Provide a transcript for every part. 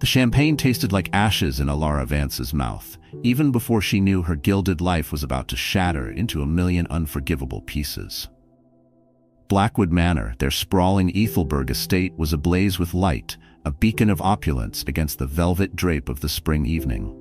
The champagne tasted like ashes in Elara Vance's mouth, even before she knew her gilded life was about to shatter into a million unforgivable pieces. Blackwood Manor, their sprawling Ethelberg estate, was ablaze with light, a beacon of opulence against the velvet drape of the spring evening.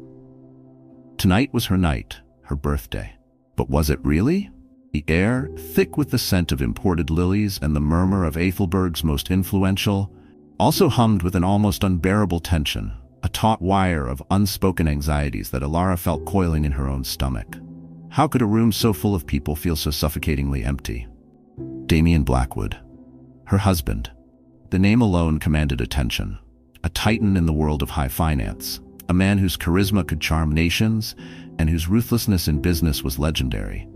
Tonight was her night, her birthday. But was it really? The air, thick with the scent of imported lilies and the murmur of Ethelberg's most influential, also hummed with an almost unbearable tension, a taut wire of unspoken anxieties that Elara felt coiling in her own stomach. How could a room so full of people feel so suffocatingly empty? Damien Blackwood. Her husband. The name alone commanded attention. A titan in the world of high finance, a man whose charisma could charm nations and whose ruthlessness in business was legendary.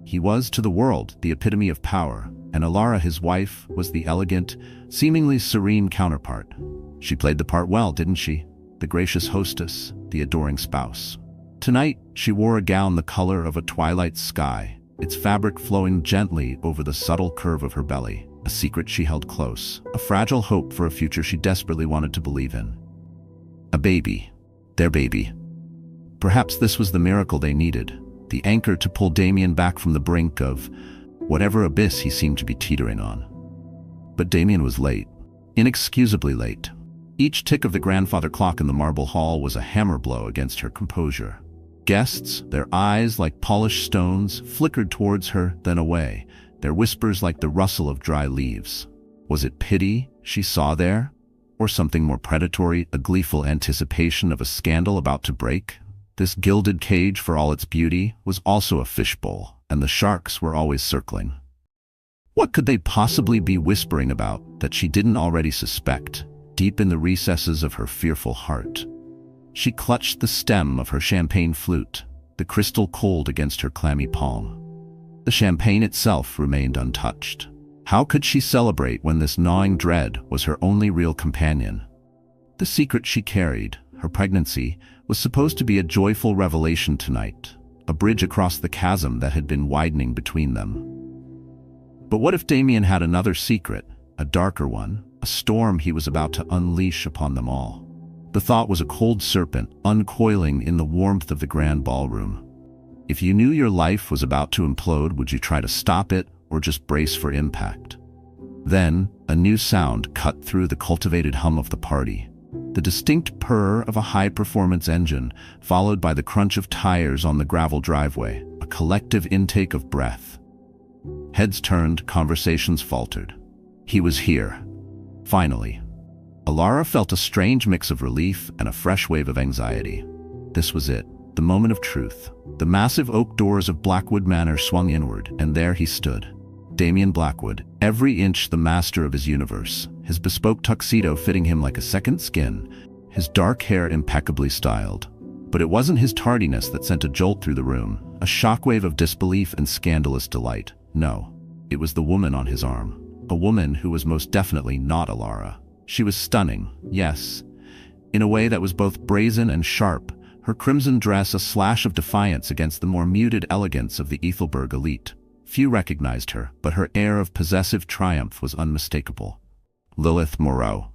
He was, to the world, the epitome of power, and Elara, his wife, was the elegant, seemingly serene counterpart. She played the part well, didn't she? The gracious hostess, the adoring spouse. Tonight, she wore a gown the color of a twilight sky, its fabric flowing gently over the subtle curve of her belly, a secret she held close, a fragile hope for a future she desperately wanted to believe in. A baby. Their baby. Perhaps this was the miracle they needed, the anchor to pull Damien back from the brink of whatever abyss he seemed to be teetering on. But Damien was late, inexcusably late. Each tick of the grandfather clock in the marble hall was a hammer blow against her composure. Guests, their eyes like polished stones, flickered towards her, then away, their whispers like the rustle of dry leaves. Was it pity she saw there? Or something more predatory, a gleeful anticipation of a scandal about to break? This gilded cage, for all its beauty, was also a fishbowl, and the sharks were always circling. What could they possibly be whispering about that she didn't already suspect, deep in the recesses of her fearful heart? She clutched the stem of her champagne flute, the crystal cold against her clammy palm. The champagne itself remained untouched. How could she celebrate when this gnawing dread was her only real companion? The secret she carried, her pregnancy, was supposed to be a joyful revelation tonight, a bridge across the chasm that had been widening between them. But what if Damien had another secret, a darker one, a storm he was about to unleash upon them all? The thought was a cold serpent uncoiling in the warmth of the grand ballroom. If you knew your life was about to implode, would you try to stop it or just brace for impact? Then, a new sound cut through the cultivated hum of the party. The distinct purr of a high-performance engine, followed by the crunch of tires on the gravel driveway, a collective intake of breath. Heads turned, conversations faltered. He was here. Finally. Elara felt a strange mix of relief and a fresh wave of anxiety. This was it, the moment of truth. The massive oak doors of Blackwood Manor swung inward, and there he stood. Damien Blackwood, every inch the master of his universe, his bespoke tuxedo fitting him like a second skin, his dark hair impeccably styled. But it wasn't his tardiness that sent a jolt through the room, a shockwave of disbelief and scandalous delight. No, it was the woman on his arm, a woman who was most definitely not Elara. She was stunning, yes, in a way that was both brazen and sharp, her crimson dress a slash of defiance against the more muted elegance of the Ethelberg elite. Few recognized her, but her air of possessive triumph was unmistakable. Lilith Moreau.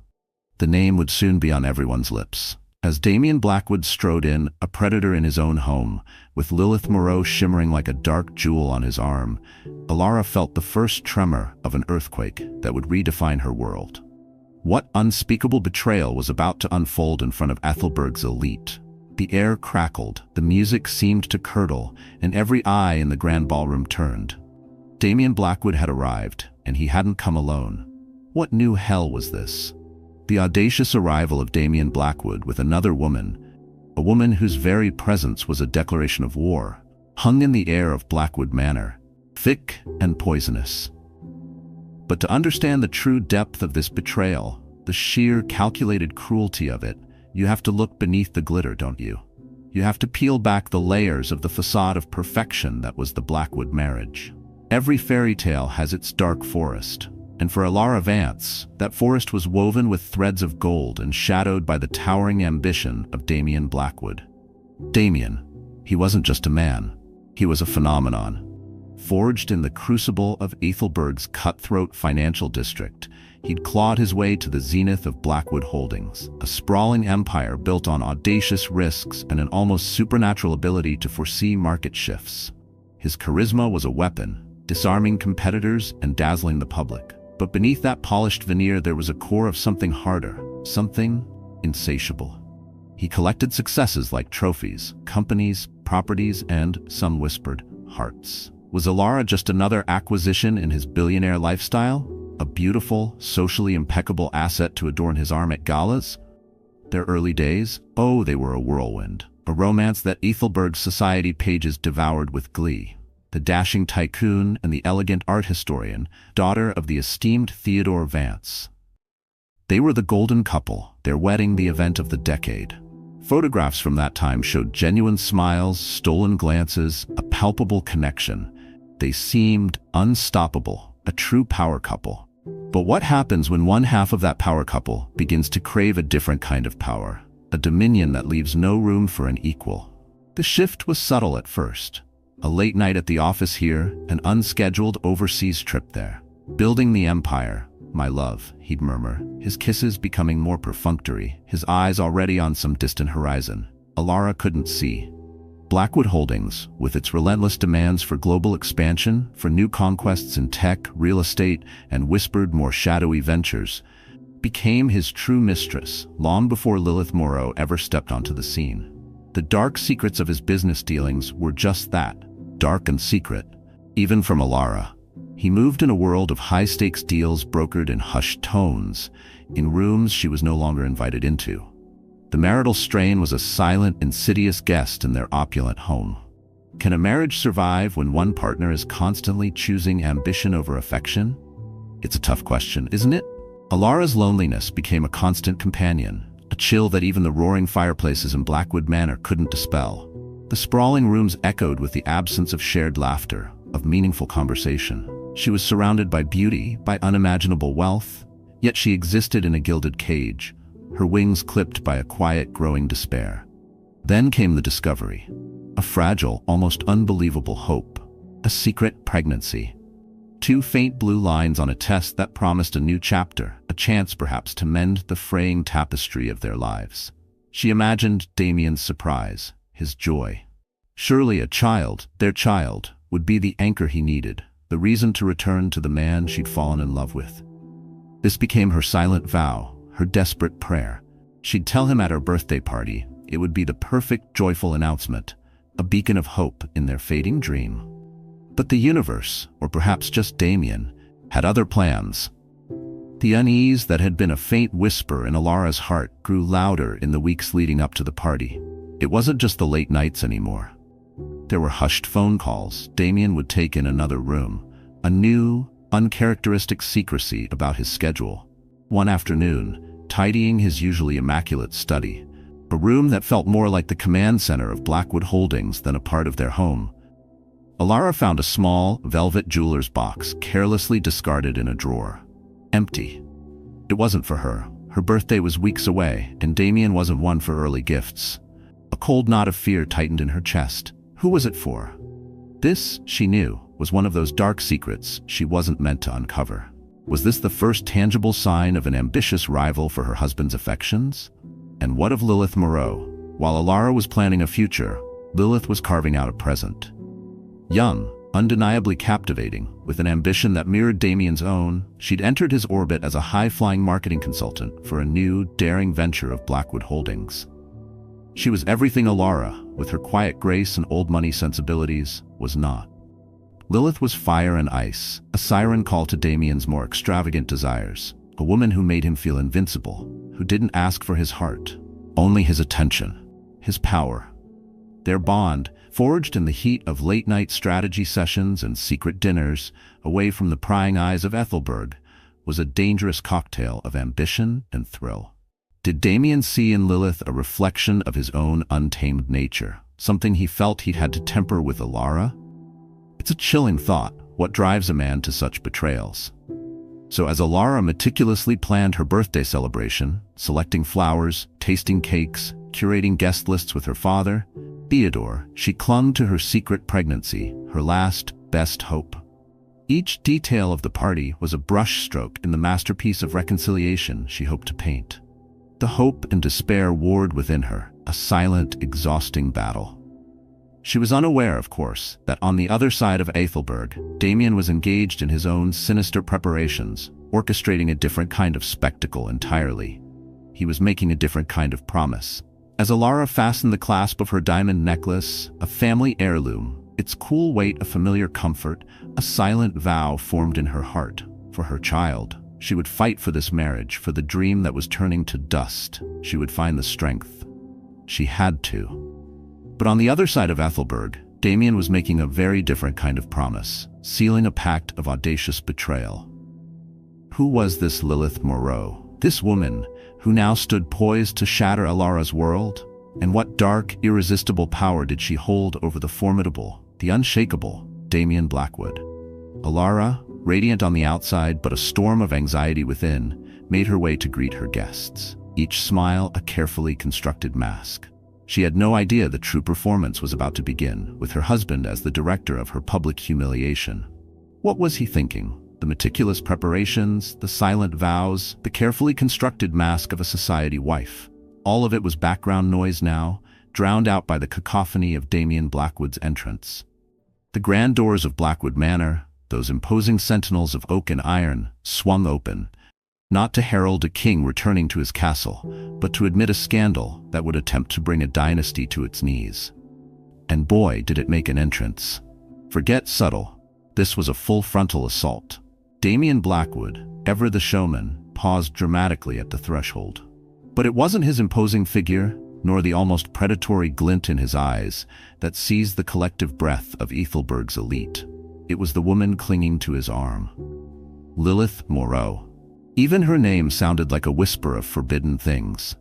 The name would soon be on everyone's lips. As Damien Blackwood strode in, a predator in his own home, with Lilith Moreau shimmering like a dark jewel on his arm, Elara felt the first tremor of an earthquake that would redefine her world. What unspeakable betrayal was about to unfold in front of Ethelberg's elite? The air crackled, the music seemed to curdle, and every eye in the grand ballroom turned. Damien Blackwood had arrived, and he hadn't come alone. What new hell was this? The audacious arrival of Damien Blackwood with another woman, a woman whose very presence was a declaration of war, hung in the air of Blackwood Manor, thick and poisonous. But to understand the true depth of this betrayal, the sheer calculated cruelty of it, you have to look beneath the glitter, don't you? You have to peel back the layers of the facade of perfection that was the Blackwood marriage. Every fairy tale has its dark forest, and for Elara Vance, that forest was woven with threads of gold and shadowed by the towering ambition of Damien Blackwood. Damien, he wasn't just a man, he was a phenomenon. Forged in the crucible of Ethelberg's cutthroat financial district, he'd clawed his way to the zenith of Blackwood Holdings, a sprawling empire built on audacious risks and an almost supernatural ability to foresee market shifts. His charisma was a weapon, disarming competitors and dazzling the public. But beneath that polished veneer there was a core of something harder, something insatiable. He collected successes like trophies, companies, properties, and, some whispered, hearts. Was Elara just another acquisition in his billionaire lifestyle? A beautiful, socially impeccable asset to adorn his arm at galas? Their early days? Oh, they were a whirlwind. A romance that Ethelberg's society pages devoured with glee. The dashing tycoon and the elegant art historian, daughter of the esteemed Elara Vance. They were the golden couple, their wedding the event of the decade. Photographs from that time showed genuine smiles, stolen glances, a palpable connection. They seemed unstoppable, a true power couple. But what happens when one half of that power couple begins to crave a different kind of power, a dominion that leaves no room for an equal? The shift was subtle at first. A late night at the office here, an unscheduled overseas trip there. Building the empire, my love, he'd murmur, his kisses becoming more perfunctory, his eyes already on some distant horizon. Elara couldn't see. Blackwood Holdings, with its relentless demands for global expansion, for new conquests in tech, real estate, and whispered, more shadowy ventures, became his true mistress long before Lilith Moreau ever stepped onto the scene. The dark secrets of his business dealings were just that, dark and secret, even from Elara. He moved in a world of high-stakes deals brokered in hushed tones, in rooms she was no longer invited into. The marital strain was a silent, insidious guest in their opulent home. Can a marriage survive when one partner is constantly choosing ambition over affection? It's a tough question, isn't it? Elara's loneliness became a constant companion, a chill that even the roaring fireplaces in Blackwood Manor couldn't dispel. The sprawling rooms echoed with the absence of shared laughter, of meaningful conversation. She was surrounded by beauty, by unimaginable wealth, yet she existed in a gilded cage, her wings clipped by a quiet, growing despair. Then came the discovery, a fragile, almost unbelievable hope, a secret pregnancy. 2 faint blue lines on a test that promised a new chapter, a chance perhaps to mend the fraying tapestry of their lives. She imagined Damien's surprise, his joy. Surely a child, their child, would be the anchor he needed, the reason to return to the man she'd fallen in love with. This became her silent vow, her desperate prayer. She'd tell him at her birthday party. It would be the perfect, joyful announcement, a beacon of hope in their fading dream. But the universe, or perhaps just Damien, had other plans. The unease that had been a faint whisper in Elara's heart grew louder in the weeks leading up to the party. It wasn't just the late nights anymore. There were hushed phone calls Damien would take in another room, a new, uncharacteristic secrecy about his schedule. One afternoon, tidying his usually immaculate study, a room that felt more like the command center of Blackwood Holdings than a part of their home, Elara found a small, velvet jeweler's box carelessly discarded in a drawer. Empty. It wasn't for her. Her birthday was weeks away, and Damien wasn't one for early gifts. A cold knot of fear tightened in her chest. Who was it for? This, she knew, was one of those dark secrets she wasn't meant to uncover. Was this the first tangible sign of an ambitious rival for her husband's affections? And what of Lilith Moreau? While Elara was planning a future, Lilith was carving out a present. Young, undeniably captivating, with an ambition that mirrored Damien's own, she'd entered his orbit as a high-flying marketing consultant for a new, daring venture of Blackwood Holdings. She was everything Elara, with her quiet grace and old-money sensibilities, was not. Lilith was fire and ice, a siren call to Damien's more extravagant desires, a woman who made him feel invincible, who didn't ask for his heart, only his attention, his power. Their bond, forged in the heat of late-night strategy sessions and secret dinners, away from the prying eyes of Ethelberg, was a dangerous cocktail of ambition and thrill. Did Damien see in Lilith a reflection of his own untamed nature, something he felt he'd had to temper with Elara? It's a chilling thought, what drives a man to such betrayals. So as Elara meticulously planned her birthday celebration, selecting flowers, tasting cakes, curating guest lists with her father, Theodore, she clung to her secret pregnancy, her last, best hope. Each detail of the party was a brushstroke in the masterpiece of reconciliation she hoped to paint. The hope and despair warred within her, a silent, exhausting battle. She was unaware, of course, that on the other side of Ethelberg, Damien was engaged in his own sinister preparations, orchestrating a different kind of spectacle entirely. He was making a different kind of promise. As Elara fastened the clasp of her diamond necklace, a family heirloom, its cool weight a familiar comfort, a silent vow formed in her heart. For her child, she would fight for this marriage, for the dream that was turning to dust. She would find the strength. She had to. But on the other side of Ethelberg, Damien was making a very different kind of promise, sealing a pact of audacious betrayal. Who was this Lilith Moreau, this woman who now stood poised to shatter Elara's world? And what dark, irresistible power did she hold over the formidable, the unshakable Damien Blackwood? Elara, radiant on the outside but a storm of anxiety within, made her way to greet her guests, each smile a carefully constructed mask. She had no idea the true performance was about to begin, with her husband as the director of her public humiliation. What was he thinking? The meticulous preparations, the silent vows, the carefully constructed mask of a society wife. All of it was background noise now, drowned out by the cacophony of Damien Blackwood's entrance. The grand doors of Blackwood Manor, those imposing sentinels of oak and iron, swung open, not to herald a king returning to his castle, but to admit a scandal that would attempt to bring a dynasty to its knees. And boy, did it make an entrance. Forget subtle. This was a full frontal assault. Damien Blackwood, ever the showman, paused dramatically at the threshold. But it wasn't his imposing figure, nor the almost predatory glint in his eyes, that seized the collective breath of Ethelberg's elite. It was the woman clinging to his arm. Lilith Moreau. Even her name sounded like a whisper of forbidden things.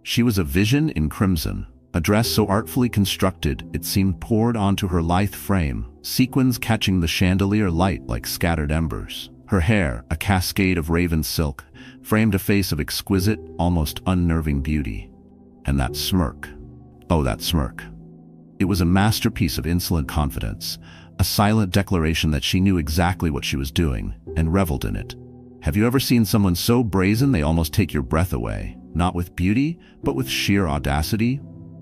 She was a vision in crimson, a dress so artfully constructed it seemed poured onto her lithe frame, sequins catching the chandelier light like scattered embers. Her hair, a cascade of raven silk, framed a face of exquisite, almost unnerving beauty. And that smirk. Oh, that smirk. It was a masterpiece of insolent confidence, a silent declaration that she knew exactly what she was doing, and reveled in it. Have you ever seen someone so brazen they almost take your breath away, not with beauty, but with sheer audacity?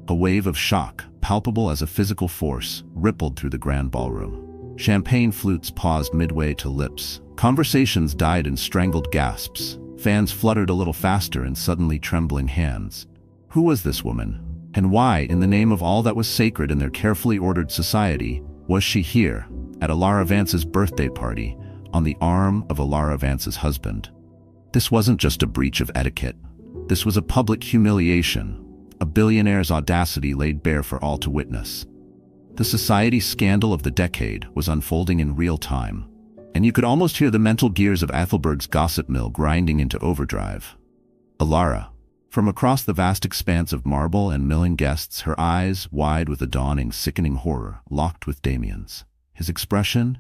A wave of shock, palpable as a physical force, rippled through the grand ballroom. Champagne flutes paused midway to lips. Conversations died in strangled gasps. Fans fluttered a little faster in suddenly trembling hands. Who was this woman? And why, in the name of all that was sacred in their carefully ordered society, was she here, at Elara Vance's birthday party, on the arm of Elara Vance's husband? This wasn't just a breach of etiquette. This was a public humiliation, a billionaire's audacity laid bare for all to witness. The society scandal of the decade was unfolding in real time, and you could almost hear the mental gears of Ethelberg's gossip mill grinding into overdrive. Elara, from across the vast expanse of marble and milling guests, her eyes, wide with a dawning, sickening horror, locked with Damien's. His expression?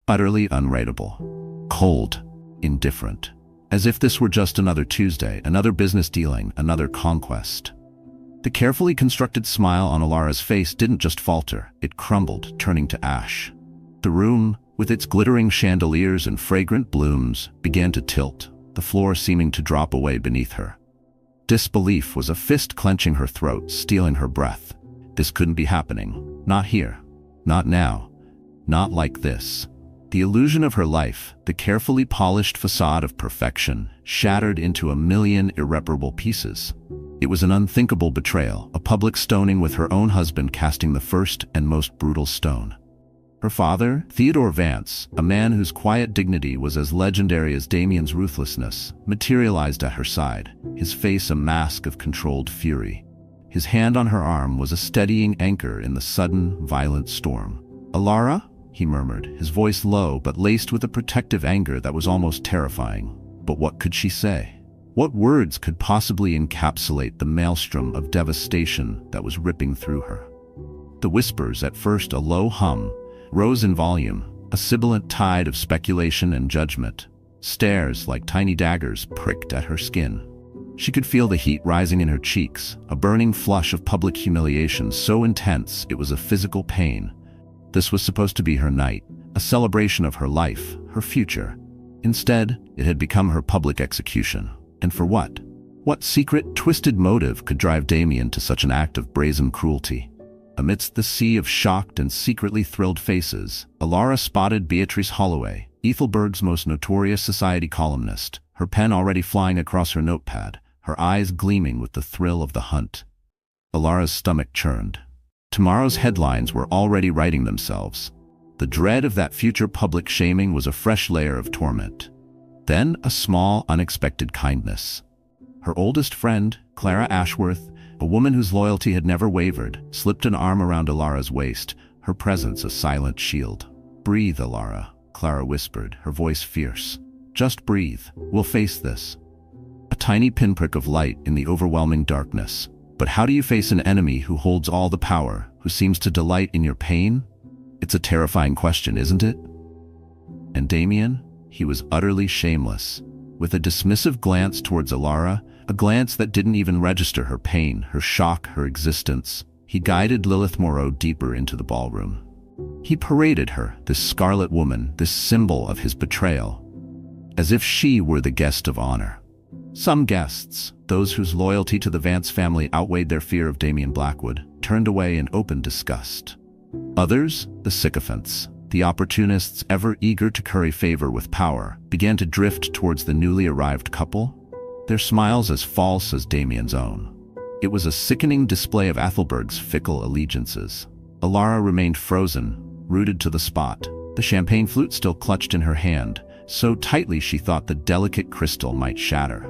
Utterly unreadable. Cold. Indifferent. As if this were just another Tuesday, another business dealing, another conquest. The carefully constructed smile on Elara's face didn't just falter, it crumbled, turning to ash. The room, with its glittering chandeliers and fragrant blooms, began to tilt, the floor seeming to drop away beneath her. Disbelief was a fist clenching her throat, stealing her breath. This couldn't be happening. Not here. Not now. Not like this. The illusion of her life, the carefully polished facade of perfection, shattered into a million irreparable pieces. It was an unthinkable betrayal, a public stoning with her own husband casting the first and most brutal stone. Her father, Theodore Vance, a man whose quiet dignity was as legendary as Damien's ruthlessness, materialized at her side, his face a mask of controlled fury. His hand on her arm was a steadying anchor in the sudden, violent storm. "Elara?" he murmured, his voice low but laced with a protective anger that was almost terrifying. But what could she say? What words could possibly encapsulate the maelstrom of devastation that was ripping through her? The whispers, at first a low hum, rose in volume, a sibilant tide of speculation and judgment. Stares, like tiny daggers, pricked at her skin. She could feel the heat rising in her cheeks, a burning flush of public humiliation so intense it was a physical pain. This was supposed to be her night, a celebration of her life, her future. Instead, it had become her public execution. And for what? What secret, twisted motive could drive Damien to such an act of brazen cruelty? Amidst the sea of shocked and secretly thrilled faces, Elara spotted Beatrice Holloway, Ethelberg's most notorious society columnist, her pen already flying across her notepad, her eyes gleaming with the thrill of the hunt. Elara's stomach churned. Tomorrow's headlines were already writing themselves. The dread of that future public shaming was a fresh layer of torment. Then a small, unexpected kindness. Her oldest friend, Clara Ashworth, a woman whose loyalty had never wavered, slipped an arm around Elara's waist, her presence a silent shield. "Breathe, Elara," Clara whispered, her voice fierce. "Just breathe. We'll face this." A tiny pinprick of light in the overwhelming darkness. But how do you face an enemy who holds all the power, who seems to delight in your pain? It's a terrifying question, isn't it? And Damien? He was utterly shameless. With a dismissive glance towards Elara, a glance that didn't even register her pain, her shock, her existence, he guided Lilith Moreau deeper into the ballroom. He paraded her, this scarlet woman, this symbol of his betrayal, as if she were the guest of honor. Some guests, those whose loyalty to the Vance family outweighed their fear of Damien Blackwood, turned away in open disgust. Others, the sycophants, the opportunists ever eager to curry favor with power, began to drift towards the newly arrived couple, their smiles as false as Damien's own. It was a sickening display of Ethelberg's fickle allegiances. Elara remained frozen, rooted to the spot, the champagne flute still clutched in her hand, so tightly she thought the delicate crystal might shatter.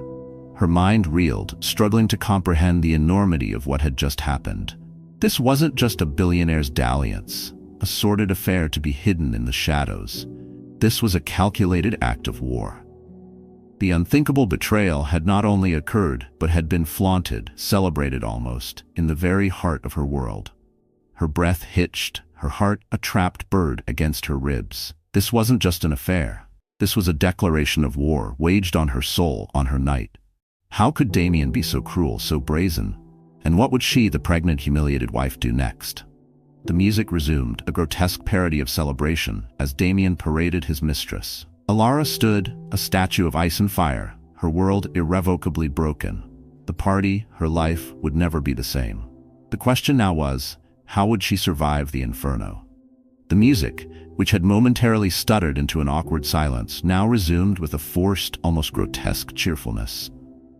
Her mind reeled, struggling to comprehend the enormity of what had just happened. This wasn't just a billionaire's dalliance, a sordid affair to be hidden in the shadows. This was a calculated act of war. The unthinkable betrayal had not only occurred, but had been flaunted, celebrated almost, in the very heart of her world. Her breath hitched, her heart a trapped bird against her ribs. This wasn't just an affair. This was a declaration of war waged on her soul, on her night. How could Damien be so cruel, so brazen? And what would she, the pregnant, humiliated wife, do next? The music resumed, a grotesque parody of celebration, as Damien paraded his mistress. Elara stood, a statue of ice and fire, her world irrevocably broken. The party, her life, would never be the same. The question now was, how would she survive the inferno? The music, which had momentarily stuttered into an awkward silence, now resumed with a forced, almost grotesque cheerfulness.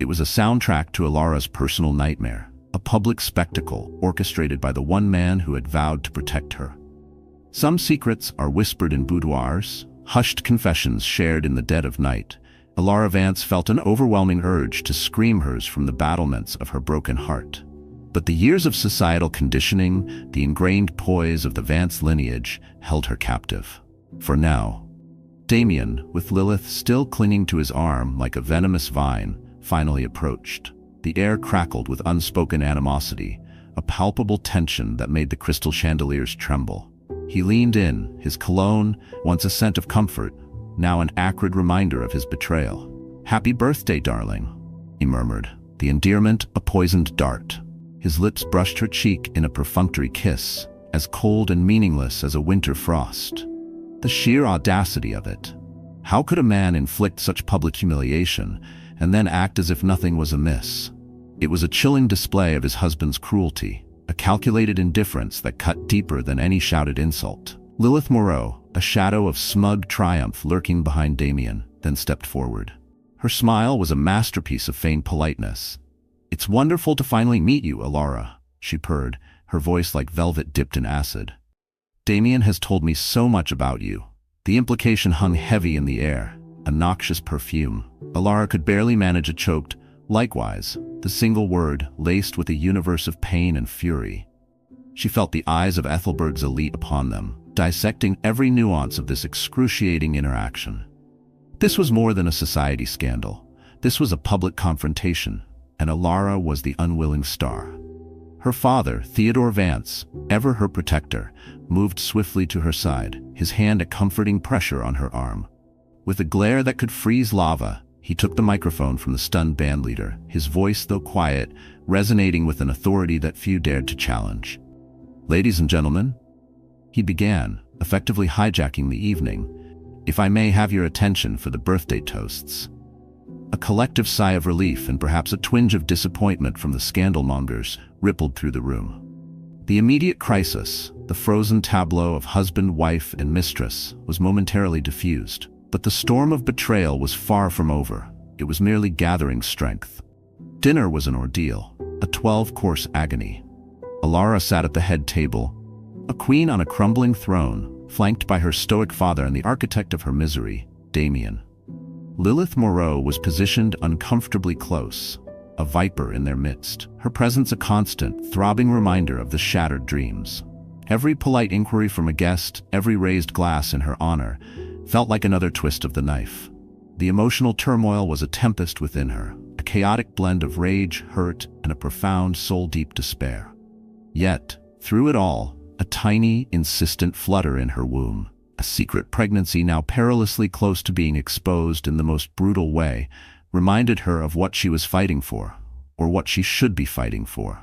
It was a soundtrack to Elara's personal nightmare, a public spectacle orchestrated by the one man who had vowed to protect her. Some secrets are whispered in boudoirs, hushed confessions shared in the dead of night. Elara Vance felt an overwhelming urge to scream hers from the battlements of her broken heart. But the years of societal conditioning, the ingrained poise of the Vance lineage, held her captive. For now, Damien, with Lilith still clinging to his arm like a venomous vine, finally approached. The air crackled with unspoken animosity, a palpable tension that made the crystal chandeliers tremble. He leaned in, his cologne, once a scent of comfort, now an acrid reminder of his betrayal. "Happy birthday, darling," he murmured, the endearment a poisoned dart. His lips brushed her cheek in a perfunctory kiss, as cold and meaningless as a winter frost. The sheer audacity of it. How could a man inflict such public humiliation and then act as if nothing was amiss? It was a chilling display of his husband's cruelty, a calculated indifference that cut deeper than any shouted insult. Lilith Moreau, a shadow of smug triumph lurking behind Damien, then stepped forward. Her smile was a masterpiece of feigned politeness. "It's wonderful to finally meet you, Elara," she purred, her voice like velvet dipped in acid. "Damien has told me so much about you." The implication hung heavy in the air, a noxious perfume. Elara could barely manage a choked, "Likewise," the single word laced with a universe of pain and fury. She felt the eyes of Ethelberg's elite upon them, dissecting every nuance of this excruciating interaction. This was more than a society scandal. This was a public confrontation, and Elara was the unwilling star. Her father, Theodore Vance, ever her protector, moved swiftly to her side, his hand a comforting pressure on her arm. With a glare that could freeze lava, he took the microphone from the stunned bandleader, his voice, though quiet, resonating with an authority that few dared to challenge. "Ladies and gentlemen, He began, effectively hijacking the evening. "If I may have your attention for the birthday toasts." A collective sigh of relief and perhaps a twinge of disappointment from the scandalmongers rippled through the room. The immediate crisis, the frozen tableau of husband, wife, and mistress, was momentarily diffused. But the storm of betrayal was far from over. It was merely gathering strength. Dinner was an ordeal, a 12-course agony. Elara sat at the head table, a queen on a crumbling throne, flanked by her stoic father and the architect of her misery, Damien. Lilith Moreau was positioned uncomfortably close, a viper in their midst, her presence a constant, throbbing reminder of the shattered dreams. Every polite inquiry from a guest, every raised glass in her honor, felt like another twist of the knife. The emotional turmoil was a tempest within her, a chaotic blend of rage, hurt, and a profound, soul-deep despair. Yet, through it all, a tiny, insistent flutter in her womb, a secret pregnancy now perilously close to being exposed in the most brutal way, reminded her of what she was fighting for, or what she should be fighting for.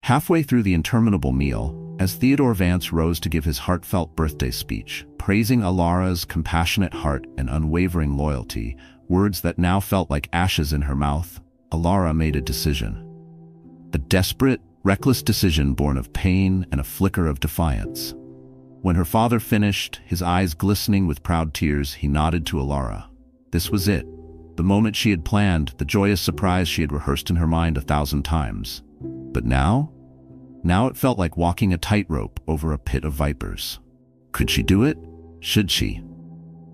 Halfway through the interminable meal, as Elara Vance rose to give his heartfelt birthday speech, praising Elara's compassionate heart and unwavering loyalty, words that now felt like ashes in her mouth, Elara made a decision. A desperate, reckless decision born of pain and a flicker of defiance. When her father finished, his eyes glistening with proud tears, he nodded to Elara. This was it. The moment she had planned, the joyous surprise she had rehearsed in her mind 1,000 times. But now it felt like walking a tightrope over a pit of vipers. Could she do it? Should she?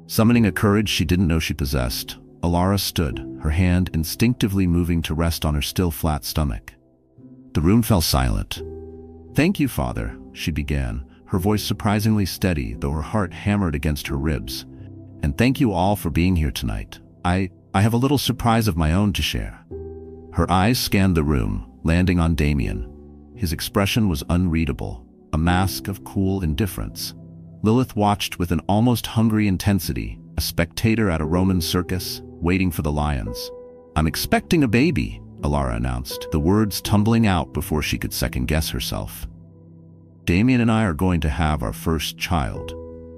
Summoning a courage she didn't know she possessed, Elara stood, her hand instinctively moving to rest on her still flat stomach. The room fell silent. "Thank you, Father," she began, her voice surprisingly steady, though her heart hammered against her ribs. "And thank you all for being here tonight. I have a little surprise of my own to share." Her eyes scanned the room, landing on Damien. His expression was unreadable, a mask of cool indifference. Lilith watched with an almost hungry intensity, a spectator at a Roman circus, waiting for the lions. "I'm expecting a baby," Elara announced, the words tumbling out before she could second-guess herself. "Damien and I are going to have our first child."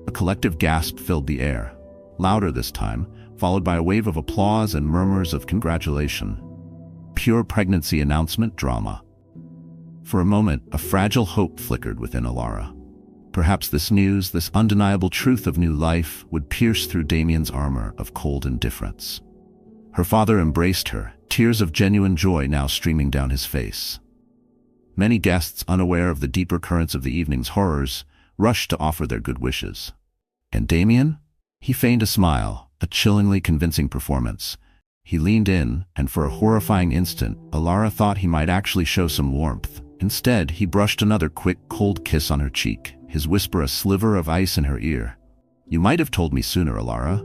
A collective gasp filled the air, louder this time, followed by a wave of applause and murmurs of congratulation. Pure pregnancy announcement drama. For a moment, a fragile hope flickered within Elara. Perhaps this news, this undeniable truth of new life, would pierce through Damien's armor of cold indifference. Her father embraced her, tears of genuine joy now streaming down his face. Many guests, unaware of the deeper currents of the evening's horrors, rushed to offer their good wishes. And Damien? He feigned a smile, a chillingly convincing performance. He leaned in, and for a horrifying instant, Elara thought he might actually show some warmth. Instead, he brushed another quick, cold kiss on her cheek, his whisper a sliver of ice in her ear. "You might have told me sooner, Elara."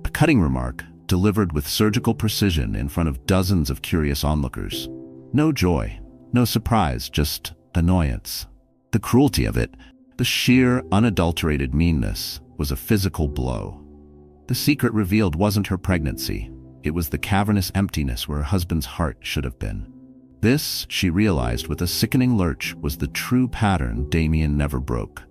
A cutting remark, delivered with surgical precision in front of dozens of curious onlookers. No joy, no surprise, just annoyance. The cruelty of it, the sheer, unadulterated meanness, was a physical blow. The secret revealed wasn't her pregnancy. It was the cavernous emptiness where her husband's heart should have been. This, she realized with a sickening lurch, was the true pattern Damien never broke.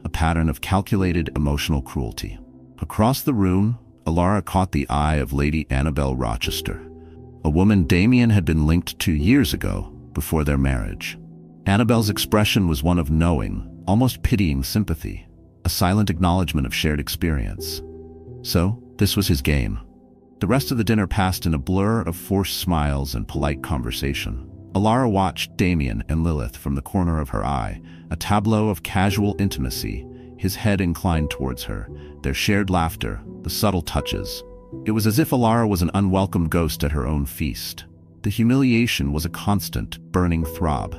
A pattern of calculated emotional cruelty. Across the room, Elara caught the eye of Lady Annabel Rochester, a woman Damien had been linked to years ago, before their marriage. Annabel's expression was one of knowing, almost pitying sympathy, a silent acknowledgement of shared experience. So, this was his game. The rest of the dinner passed in a blur of forced smiles and polite conversation. Elara watched Damien and Lilith from the corner of her eye, a tableau of casual intimacy, his head inclined towards her, their shared laughter, the subtle touches. It was as if Elara was an unwelcome ghost at her own feast. The humiliation was a constant, burning throb.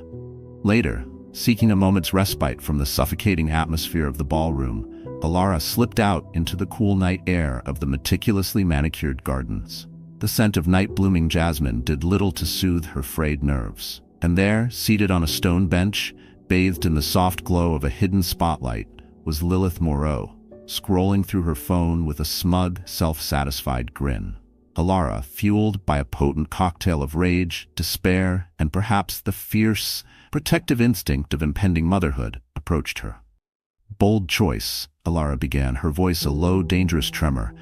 Later, seeking a moment's respite from the suffocating atmosphere of the ballroom, Elara slipped out into the cool night air of the meticulously manicured gardens. The scent of night-blooming jasmine did little to soothe her frayed nerves. And there, seated on a stone bench, bathed in the soft glow of a hidden spotlight, was Lilith Moreau, scrolling through her phone with a smug, self-satisfied grin. Elara, fueled by a potent cocktail of rage, despair, and perhaps the fierce, protective instinct of impending motherhood, approached her. Bold choice, Elara began, her voice a low, dangerous tremor.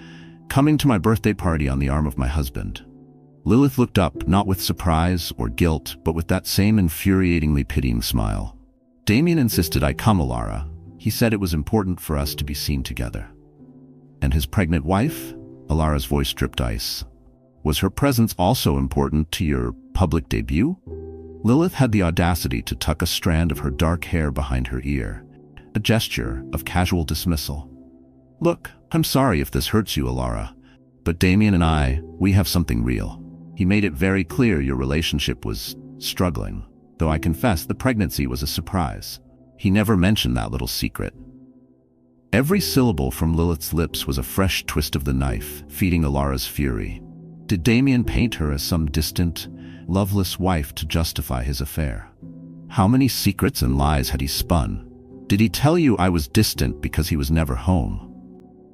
Coming to my birthday party on the arm of my husband. Lilith looked up, not with surprise or guilt, but with that same infuriatingly pitying smile. Damien insisted I come, Elara. He said it was important for us to be seen together. And his pregnant wife? Elara's voice dripped ice. Was her presence also important to your public debut? Lilith had the audacity to tuck a strand of her dark hair behind her ear, a gesture of casual dismissal. Look, I'm sorry if this hurts you, Elara, but Damien and I, we have something real. He made it very clear your relationship was struggling, though I confess the pregnancy was a surprise. He never mentioned that little secret. Every syllable from Lilith's lips was a fresh twist of the knife, feeding Elara's fury. Did Damien paint her as some distant, loveless wife to justify his affair? How many secrets and lies had he spun? Did he tell you I was distant because he was never home?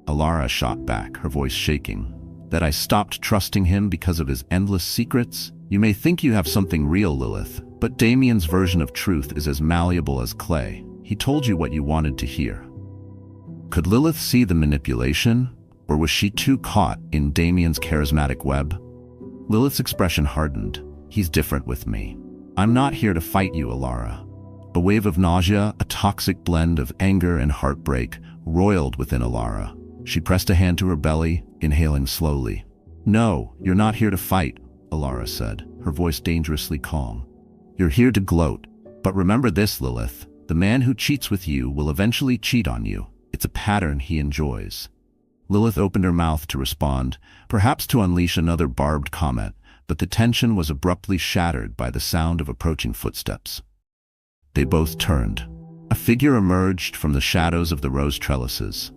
Elara shot back, her voice shaking. That I stopped trusting him because of his endless secrets? You may think you have something real, Lilith, but Damien's version of truth is as malleable as clay. He told you what you wanted to hear. Could Lilith see the manipulation, or was she too caught in Damien's charismatic web? Lilith's expression hardened. He's different with me. I'm not here to fight you, Elara. A wave of nausea, a toxic blend of anger and heartbreak, roiled within Elara. She pressed a hand to her belly, inhaling slowly. No, you're not here to fight, Elara said, her voice dangerously calm. You're here to gloat. But remember this, Lilith. The man who cheats with you will eventually cheat on you. It's a pattern he enjoys. Lilith opened her mouth to respond, perhaps to unleash another barbed comment, but the tension was abruptly shattered by the sound of approaching footsteps. They both turned. A figure emerged from the shadows of the rose trellises.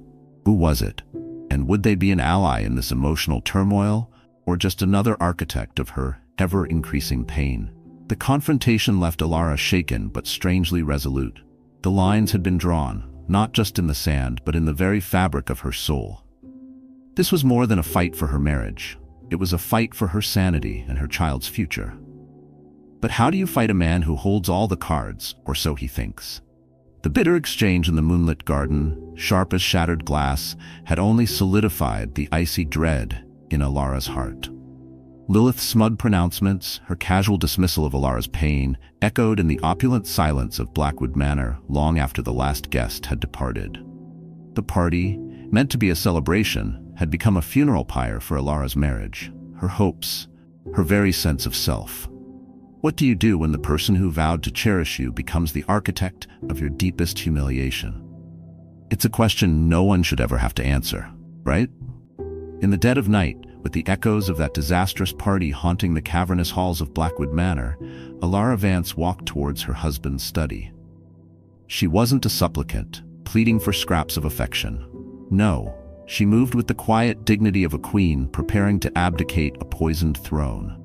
Who was it? And would they be an ally in this emotional turmoil, or just another architect of her ever-increasing pain? The confrontation left Elara shaken but strangely resolute. The lines had been drawn, not just in the sand, but in the very fabric of her soul. This was more than a fight for her marriage. It was a fight for her sanity and her child's future. But how do you fight a man who holds all the cards, or so he thinks? The bitter exchange in the moonlit garden, sharp as shattered glass, had only solidified the icy dread in Elara's heart. Lilith's smug pronouncements, her casual dismissal of Elara's pain, echoed in the opulent silence of Blackwood Manor long after the last guest had departed. The party, meant to be a celebration, had become a funeral pyre for Elara's marriage, her hopes, her very sense of self. What do you do when the person who vowed to cherish you becomes the architect of your deepest humiliation? It's a question no one should ever have to answer, right? In the dead of night, with the echoes of that disastrous party haunting the cavernous halls of Blackwood Manor, Elara Vance walked towards her husband's study. She wasn't a supplicant, pleading for scraps of affection. No, she moved with the quiet dignity of a queen preparing to abdicate a poisoned throne.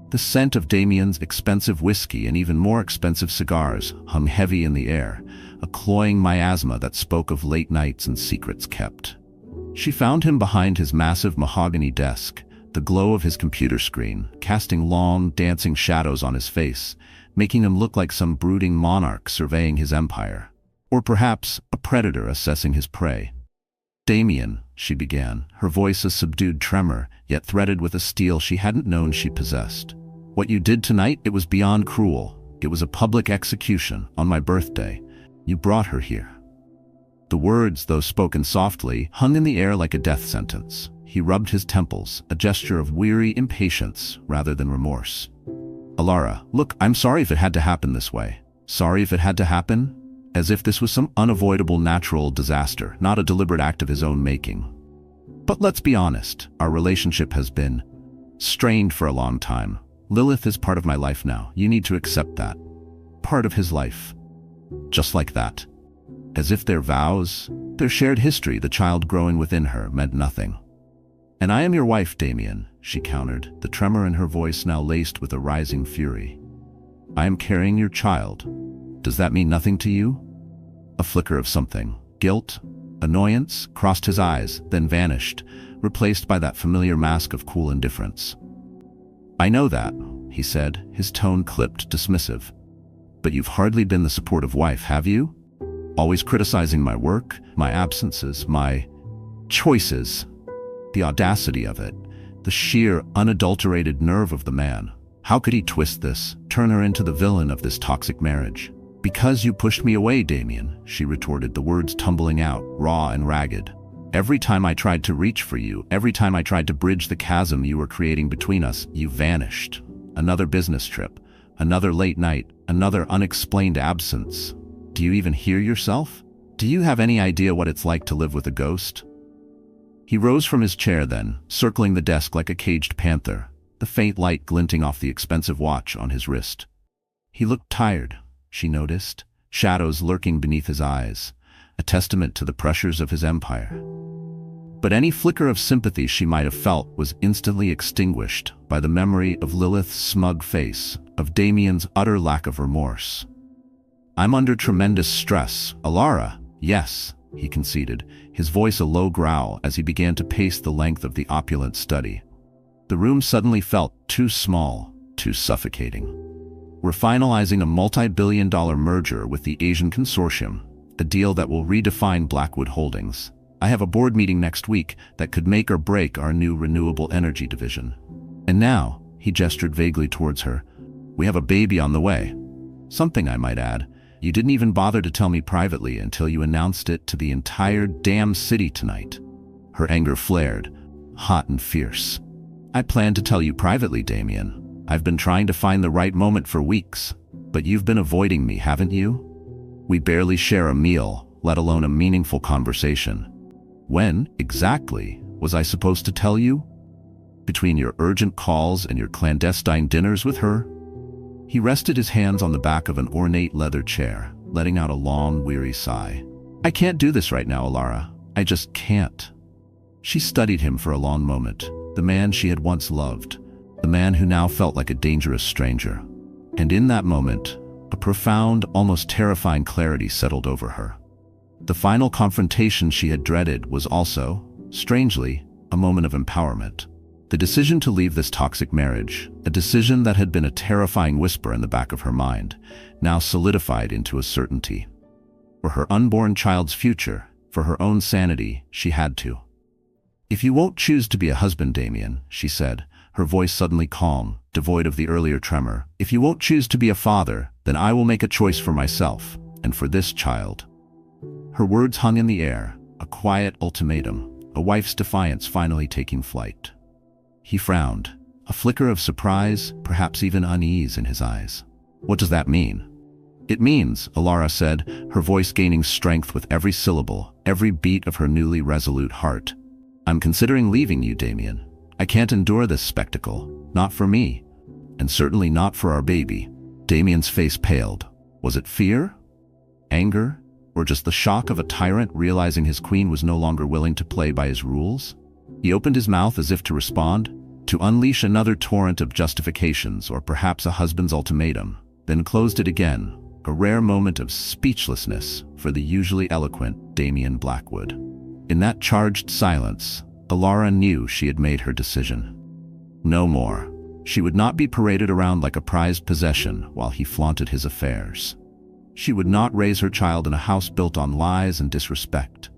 The scent of Damien's expensive whiskey and even more expensive cigars hung heavy in the air, a cloying miasma that spoke of late nights and secrets kept. She found him behind his massive mahogany desk, the glow of his computer screen, casting long, dancing shadows on his face, making him look like some brooding monarch surveying his empire. Or perhaps a predator assessing his prey. Damien, she began, her voice a subdued tremor, yet threaded with a steel she hadn't known she possessed. What you did tonight, it was beyond cruel. It was a public execution, on my birthday. You brought her here. The words, though spoken softly, hung in the air like a death sentence. He rubbed his temples, a gesture of weary impatience rather than remorse. Elara, look, I'm sorry if it had to happen this way. Sorry if it had to happen? As if this was some unavoidable natural disaster, not a deliberate act of his own making. But let's be honest, our relationship has been strained for a long time. Lilith is part of my life now. You need to accept that. Part of his life. Just like that. As if their vows, their shared history, the child growing within her, meant nothing. And I am your wife, Damien, she countered, the tremor in her voice now laced with a rising fury. I am carrying your child. Does that mean nothing to you? A flicker of something, guilt, annoyance, crossed his eyes, then vanished, replaced by that familiar mask of cool indifference. I know that, he said, his tone clipped, dismissive. But you've hardly been the supportive wife, have you? always criticizing my work, my absences, my choices. The audacity of it, the sheer, unadulterated nerve of the man. How could he twist this, turn her into the villain of this toxic marriage? "Because you pushed me away, Damien," she retorted, the words tumbling out, raw and ragged. "Every time I tried to reach for you, every time I tried to bridge the chasm you were creating between us, you vanished. Another business trip, another late night, another unexplained absence. Do you even hear yourself? Do you have any idea what it's like to live with a ghost?" He rose from his chair then, circling the desk like a caged panther, the faint light glinting off the expensive watch on his wrist. He looked tired, she noticed, shadows lurking beneath his eyes, a testament to the pressures of his empire. But any flicker of sympathy she might have felt was instantly extinguished by the memory of Lilith's smug face, of Damien's utter lack of remorse. "I'm under tremendous stress, Elara." "Yes," he conceded, his voice a low growl as he began to pace the length of the opulent study. The room suddenly felt too small, too suffocating. "We're finalizing a multi-billion-dollar merger with the Asian Consortium, a deal that will redefine Blackwood Holdings. I have a board meeting next week that could make or break our new renewable energy division. And now," he gestured vaguely towards her, "we have a baby on the way. Something I might add. You didn't even bother to tell me privately until you announced it to the entire damn city tonight." Her anger flared, hot and fierce. "I planned to tell you privately, Damien. I've been trying to find the right moment for weeks, but you've been avoiding me, haven't you? We barely share a meal, let alone a meaningful conversation. When, exactly, was I supposed to tell you? Between your urgent calls and your clandestine dinners with her?" He rested his hands on the back of an ornate leather chair, letting out a long, weary sigh. "I can't do this right now, Elara. I just can't." She studied him for a long moment, the man she had once loved, the man who now felt like a dangerous stranger. And in that moment, a profound, almost terrifying clarity settled over her. The final confrontation she had dreaded was also, strangely, a moment of empowerment. The decision to leave this toxic marriage, a decision that had been a terrifying whisper in the back of her mind, now solidified into a certainty. For her unborn child's future, for her own sanity, she had to. "If you won't choose to be a husband, Damien," she said, her voice suddenly calm, devoid of the earlier tremor, "if you won't choose to be a father, then I will make a choice for myself, and for this child." Her words hung in the air, a quiet ultimatum, a wife's defiance finally taking flight. He frowned, a flicker of surprise, perhaps even unease in his eyes. "What does that mean?" "It means," Elara said, her voice gaining strength with every syllable, every beat of her newly resolute heart. "I'm considering leaving you, Damien. I can't endure this spectacle, not for me, and certainly not for our baby." Damien's face paled. Was it fear? Anger? Or just the shock of a tyrant realizing his queen was no longer willing to play by his rules? He opened his mouth as if to respond, to unleash another torrent of justifications or perhaps a husband's ultimatum, then closed it again, a rare moment of speechlessness for the usually eloquent Damien Blackwood. In that charged silence, Elara knew she had made her decision. No more. She would not be paraded around like a prized possession while he flaunted his affairs. She would not raise her child in a house built on lies and disrespect.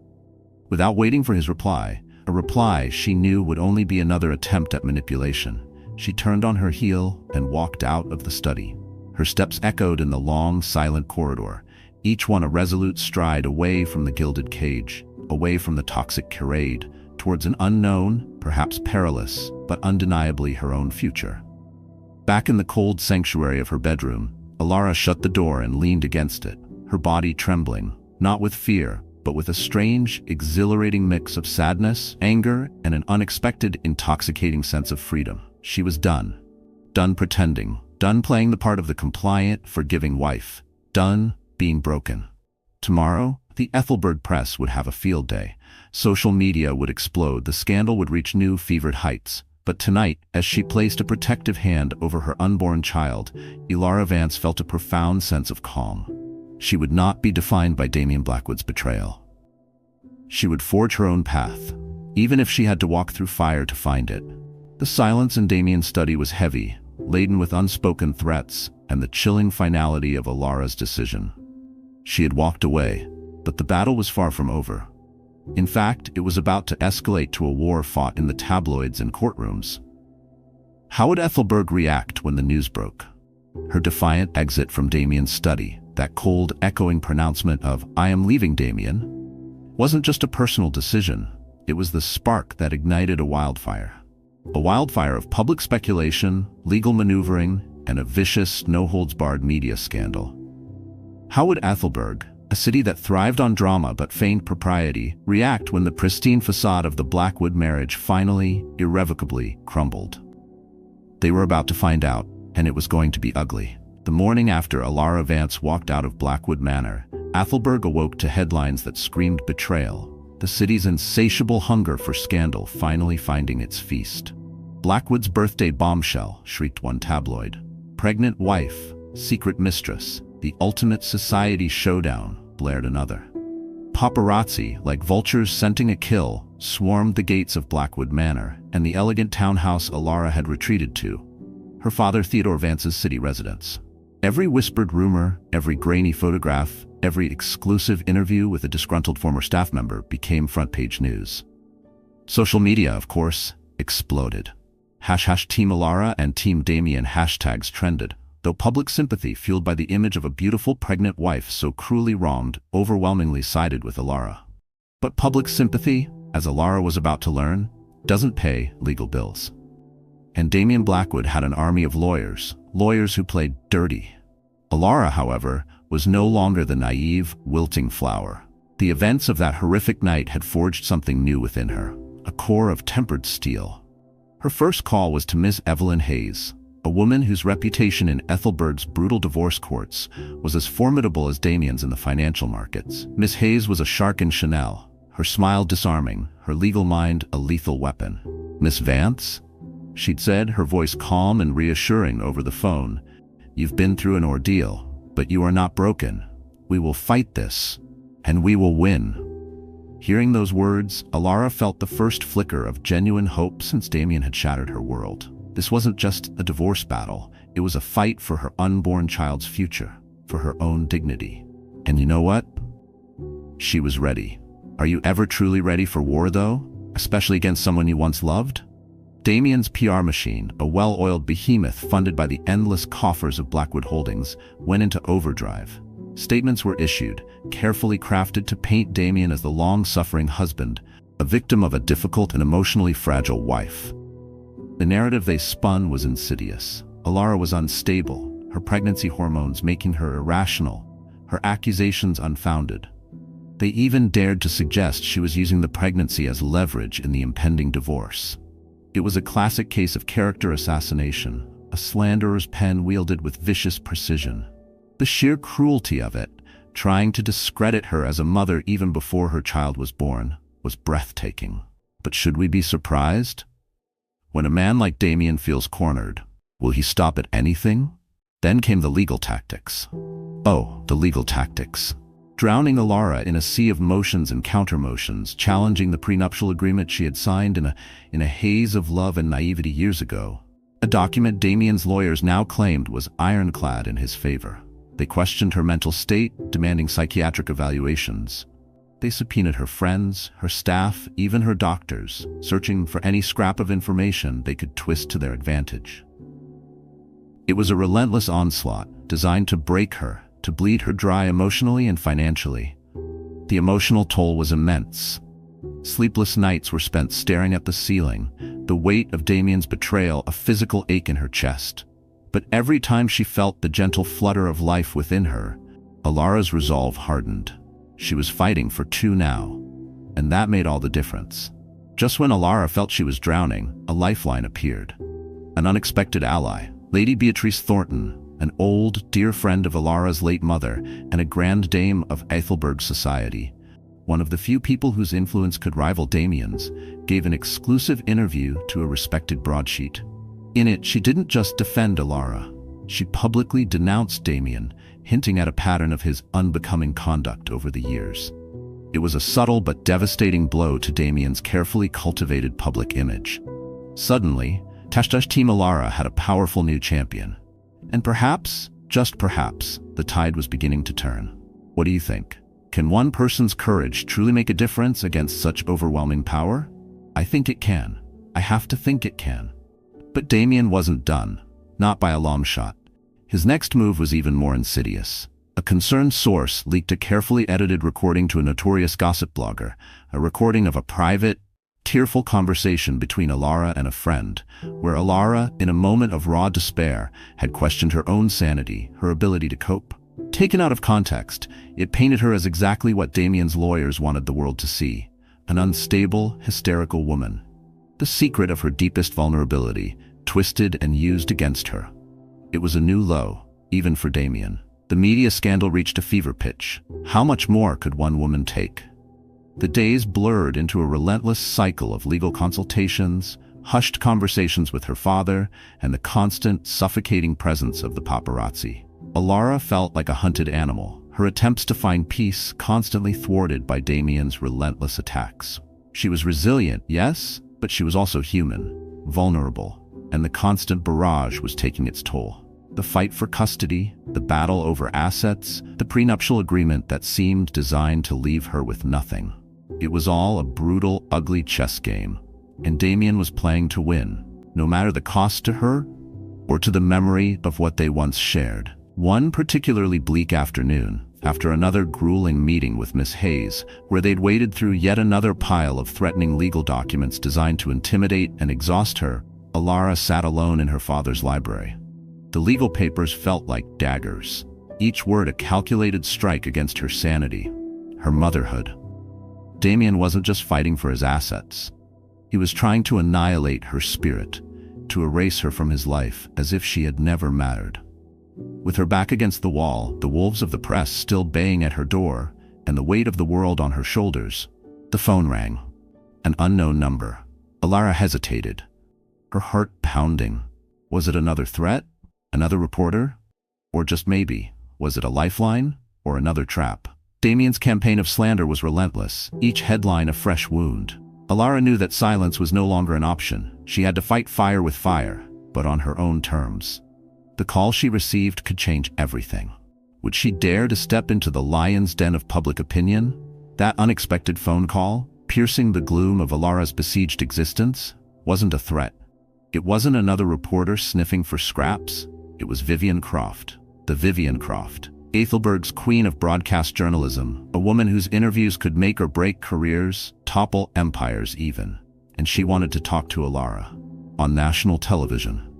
Without waiting for his reply, a reply she knew would only be another attempt at manipulation, she turned on her heel and walked out of the study. Her steps echoed in the long, silent corridor, each one a resolute stride away from the gilded cage, away from the toxic charade, towards an unknown, perhaps perilous, but undeniably her own future. Back in the cold sanctuary of her bedroom, Elara shut the door and leaned against it, her body trembling, not with fear, but with a strange, exhilarating mix of sadness, anger, and an unexpected, intoxicating sense of freedom. She was done. Done pretending. Done playing the part of the compliant, forgiving wife. Done being broken. Tomorrow, the Ethelbert press would have a field day. Social media would explode, the scandal would reach new fevered heights. But tonight, as she placed a protective hand over her unborn child, Elara Vance felt a profound sense of calm. She would not be defined by Damien Blackwood's betrayal. She would forge her own path, even if she had to walk through fire to find it. The silence in Damien's study was heavy, laden with unspoken threats and the chilling finality of Elara's decision. She had walked away, But the battle was far from over. In fact, it was about to escalate to a war fought in the tabloids and courtrooms. How would Ethelberg react when the news broke? Her defiant exit from Damien's study, that cold, echoing pronouncement of, "I am leaving, Damien," wasn't just a personal decision. It was the spark that ignited a wildfire. A wildfire of public speculation, legal maneuvering, and a vicious, no-holds-barred media scandal. How would Ethelberg, a city that thrived on drama but feigned propriety, react when the pristine facade of the Blackwood marriage finally, irrevocably crumbled? They were about to find out, and it was going to be ugly. The morning after Elara Vance walked out of Blackwood Manor, Ethelberg awoke to headlines that screamed betrayal, the city's insatiable hunger for scandal finally finding its feast. "Blackwood's birthday bombshell," shrieked one tabloid. "Pregnant wife, secret mistress, the ultimate society showdown," blared another. Paparazzi, like vultures scenting a kill, swarmed the gates of Blackwood Manor and the elegant townhouse Elara had retreated to, her father Theodore Vance's city residence. Every whispered rumor, every grainy photograph, every exclusive interview with a disgruntled former staff member became front-page news. Social media, of course, exploded. #Team Elara and Team Damien hashtags trended, though public sympathy, fueled by the image of a beautiful pregnant wife so cruelly wronged, overwhelmingly sided with Elara. But public sympathy, as Elara was about to learn, doesn't pay legal bills. And Damien Blackwood had an army of lawyers who played dirty. Elara, however, was no longer the naive, wilting flower. The events of that horrific night had forged something new within her, a core of tempered steel. Her first call was to Miss Evelyn Hayes, a woman whose reputation in Ethelberg's brutal divorce courts was as formidable as Damien's in the financial markets. Miss Hayes was a shark in Chanel, her smile disarming, her legal mind a lethal weapon. "Miss Vance," she'd said, her voice calm and reassuring over the phone, "you've been through an ordeal, but you are not broken. We will fight this, and we will win." Hearing those words, Elara felt the first flicker of genuine hope since Damien had shattered her world. This wasn't just a divorce battle, it was a fight for her unborn child's future, for her own dignity. And you know what? She was ready. Are you ever truly ready for war, though? Especially against someone you once loved? Damien's PR machine, a well-oiled behemoth funded by the endless coffers of Blackwood Holdings, went into overdrive. Statements were issued, carefully crafted to paint Damien as the long-suffering husband, a victim of a difficult and emotionally fragile wife. The narrative they spun was insidious. Elara was unstable, her pregnancy hormones making her irrational, her accusations unfounded. They even dared to suggest she was using the pregnancy as leverage in the impending divorce. It was a classic case of character assassination, a slanderer's pen wielded with vicious precision. The sheer cruelty of it, trying to discredit her as a mother even before her child was born, was breathtaking. But should we be surprised? When a man like Damien feels cornered, will he stop at anything? Then came the legal tactics. Oh, the legal tactics. Drowning Elara in a sea of motions and counter-motions, challenging the prenuptial agreement she had signed in a haze of love and naivety years ago. A document Damien's lawyers now claimed was ironclad in his favor. They questioned her mental state, demanding psychiatric evaluations. They subpoenaed her friends, her staff, even her doctors, searching for any scrap of information they could twist to their advantage. It was a relentless onslaught, designed to break her, to bleed her dry emotionally and financially. The emotional toll was immense. Sleepless nights were spent staring at the ceiling, the weight of Damien's betrayal a physical ache in her chest. But every time she felt the gentle flutter of life within her, Elara's resolve hardened. She was fighting for two now, and that made all the difference. Just when Elara felt she was drowning, a lifeline appeared. An unexpected ally, Lady Beatrice Thornton, an old, dear friend of Elara's late mother and a grand dame of Ethelberg society. One of the few people whose influence could rival Damien's, gave an exclusive interview to a respected broadsheet. In it, she didn't just defend Elara. She publicly denounced Damien, hinting at a pattern of his unbecoming conduct over the years. It was a subtle but devastating blow to Damien's carefully cultivated public image. Suddenly, Team Elara had a powerful new champion. And perhaps, just perhaps, the tide was beginning to turn. What do you think? Can one person's courage truly make a difference against such overwhelming power? I think it can. I have to think it can. But Damien wasn't done. Not by a long shot. His next move was even more insidious. A concerned source leaked a carefully edited recording to a notorious gossip blogger, a recording of a private, tearful conversation between Elara and a friend, where Elara, in a moment of raw despair, had questioned her own sanity, her ability to cope. Taken out of context, it painted her as exactly what Damien's lawyers wanted the world to see: an unstable, hysterical woman. The secret of her deepest vulnerability, twisted and used against her. It was a new low, even for Damien. The media scandal reached a fever pitch. How much more could one woman take? The days blurred into a relentless cycle of legal consultations, hushed conversations with her father, and the constant, suffocating presence of the paparazzi. Elara felt like a hunted animal, her attempts to find peace constantly thwarted by Damien's relentless attacks. She was resilient, yes, but she was also human, vulnerable, and the constant barrage was taking its toll. The fight for custody, the battle over assets, the prenuptial agreement that seemed designed to leave her with nothing. It was all a brutal, ugly chess game, and Damien was playing to win, no matter the cost to her or to the memory of what they once shared. One particularly bleak afternoon, after another grueling meeting with Miss Hayes, where they'd waded through yet another pile of threatening legal documents designed to intimidate and exhaust her, Elara sat alone in her father's library. The legal papers felt like daggers, each word a calculated strike against her sanity, her motherhood. Damien wasn't just fighting for his assets. He was trying to annihilate her spirit, to erase her from his life as if she had never mattered. With her back against the wall, the wolves of the press still baying at her door, and the weight of the world on her shoulders, the phone rang. An unknown number. Elara hesitated, her heart pounding. Was it another threat? Another reporter? Or just maybe, was it a lifeline? Or another trap? Damien's campaign of slander was relentless, each headline a fresh wound. Elara knew that silence was no longer an option. She had to fight fire with fire, but on her own terms. The call she received could change everything. Would she dare to step into the lion's den of public opinion? That unexpected phone call, piercing the gloom of Elara's besieged existence, wasn't a threat. It wasn't another reporter sniffing for scraps. It was Vivian Croft, the Vivian Croft, Ethelberg's queen of broadcast journalism, a woman whose interviews could make or break careers, topple empires even. And she wanted to talk to Elara, on national television.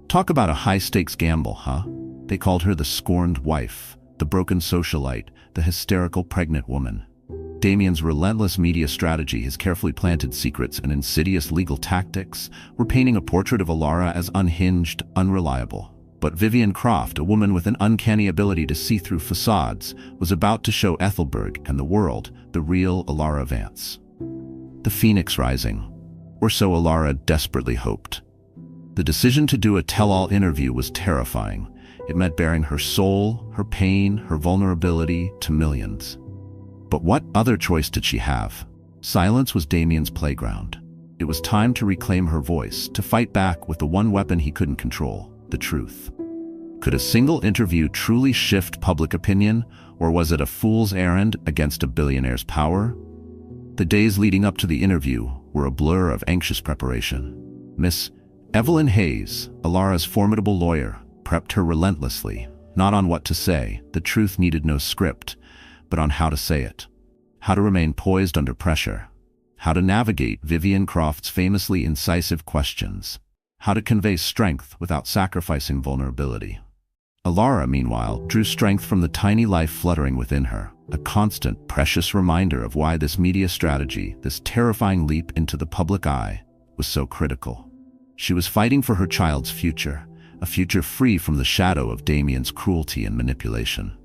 Talk about a high-stakes gamble, huh? They called her the scorned wife, the broken socialite, the hysterical pregnant woman. Damien's relentless media strategy, his carefully planted secrets and insidious legal tactics, were painting a portrait of Elara as unhinged, unreliable. But Vivian Croft, a woman with an uncanny ability to see through facades, was about to show Ethelberg and the world the real Elara Vance. The phoenix rising, or so Elara desperately hoped. The decision to do a tell-all interview was terrifying. It meant bearing her soul, her pain, her vulnerability to millions. But what other choice did she have? Silence was Damien's playground. It was time to reclaim her voice, to fight back with the one weapon he couldn't control: the truth. Could a single interview truly shift public opinion, or was it a fool's errand against a billionaire's power? The days leading up to the interview were a blur of anxious preparation. Miss Evelyn Hayes, Elara's formidable lawyer, prepped her relentlessly, not on what to say. The truth needed no script, but on how to say it. How to remain poised under pressure. How to navigate Vivian Croft's famously incisive questions. How to convey strength without sacrificing vulnerability. Elara, meanwhile, drew strength from the tiny life fluttering within her, a constant, precious reminder of why this media strategy, this terrifying leap into the public eye, was so critical. She was fighting for her child's future, a future free from the shadow of Damien's cruelty and manipulation.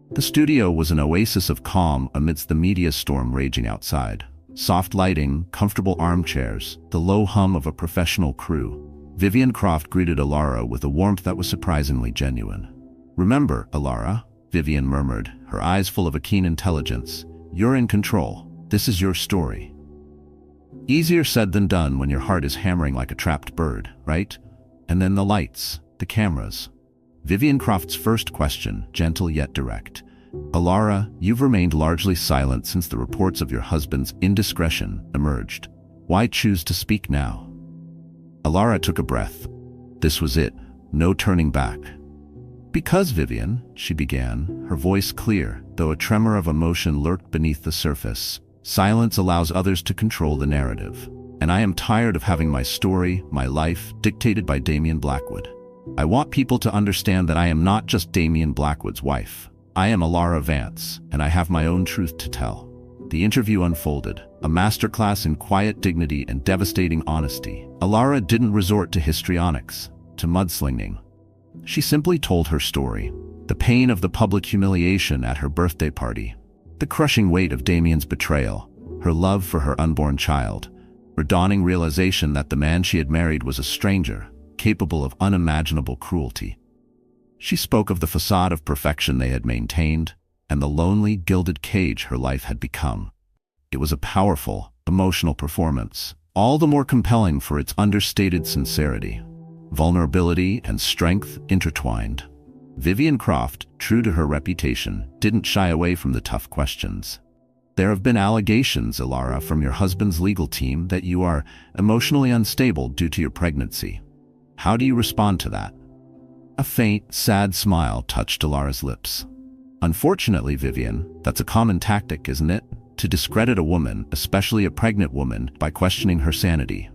The studio was an oasis of calm amidst the media storm raging outside. Soft lighting, comfortable armchairs, the low hum of a professional crew. Vivian Croft greeted Elara with a warmth that was surprisingly genuine. "Remember, Elara," Vivian murmured, her eyes full of a keen intelligence. "You're in control. This is your story." Easier said than done when your heart is hammering like a trapped bird, right? And then the lights, the cameras. Vivian Croft's first question, gentle yet direct. "Elara, you've remained largely silent since the reports of your husband's indiscretion emerged. Why choose to speak now?" Elara took a breath. This was it. No turning back. "Because, Vivian," she began, her voice clear, though a tremor of emotion lurked beneath the surface. "Silence allows others to control the narrative. And I am tired of having my story, my life, dictated by Damien Blackwood. I want people to understand that I am not just Damien Blackwood's wife. I am Elara Vance, and I have my own truth to tell." The interview unfolded, a masterclass in quiet dignity and devastating honesty. Elara didn't resort to histrionics, to mudslinging. She simply told her story. The pain of the public humiliation at her birthday party, the crushing weight of Damien's betrayal, her love for her unborn child, her dawning realization that the man she had married was a stranger, capable of unimaginable cruelty. She spoke of the facade of perfection they had maintained, and the lonely, gilded cage her life had become. It was a powerful, emotional performance, all the more compelling for its understated sincerity. Vulnerability and strength intertwined. Vivian Croft, true to her reputation, didn't shy away from the tough questions. "There have been allegations, Elara, from your husband's legal team that you are emotionally unstable due to your pregnancy. How do you respond to that?" A faint, sad smile touched Elara's lips. "Unfortunately, Vivian, that's a common tactic, isn't it? To discredit a woman, especially a pregnant woman, by questioning her sanity.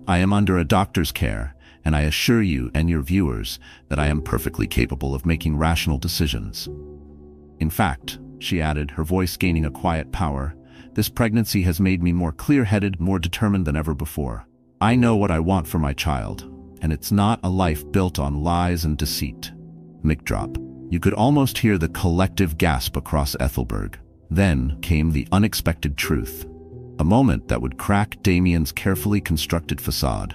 I am under a doctor's care, and I assure you and your viewers that I am perfectly capable of making rational decisions. In fact," she added, her voice gaining a quiet power, "this pregnancy has made me more clear-headed, more determined than ever before. I know what I want for my child, and it's not a life built on lies and deceit." Mic drop. You could almost hear the collective gasp across Ethelberg. Then came the unexpected truth. A moment that would crack Damien's carefully constructed facade.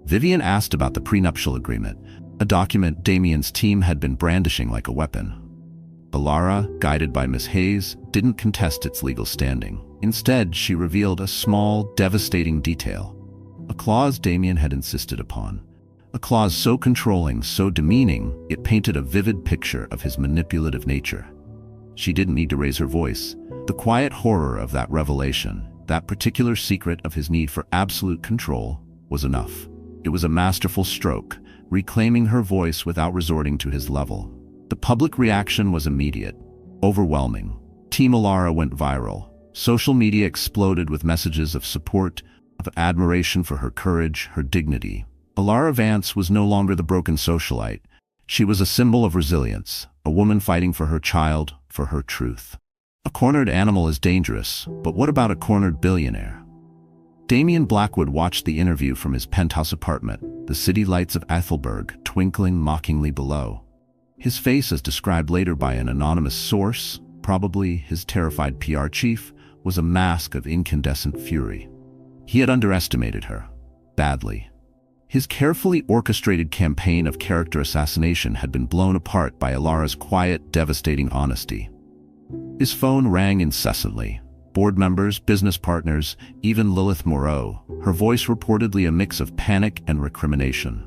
Vivian asked about the prenuptial agreement, a document Damien's team had been brandishing like a weapon. Elara, guided by Miss Hayes, didn't contest its legal standing. Instead, she revealed a small, devastating detail. A clause Damien had insisted upon. A clause so controlling, so demeaning, it painted a vivid picture of his manipulative nature. She didn't need to raise her voice. The quiet horror of that revelation, that particular secret of his need for absolute control, was enough. It was a masterful stroke, reclaiming her voice without resorting to his level. The public reaction was immediate, overwhelming. Team Elara went viral. Social media exploded with messages of support, of admiration for her courage, her dignity. Elara Vance was no longer the broken socialite. She was a symbol of resilience, a woman fighting for her child, for her truth. A cornered animal is dangerous, but what about a cornered billionaire? Damien Blackwood watched the interview from his penthouse apartment, the city lights of Ethelberg twinkling mockingly below. His face, as described later by an anonymous source, probably his terrified PR chief, was a mask of incandescent fury. He had underestimated her. Badly. His carefully orchestrated campaign of character assassination had been blown apart by Elara's quiet, devastating honesty. His phone rang incessantly. Board members, business partners, even Lilith Moreau, her voice reportedly a mix of panic and recrimination.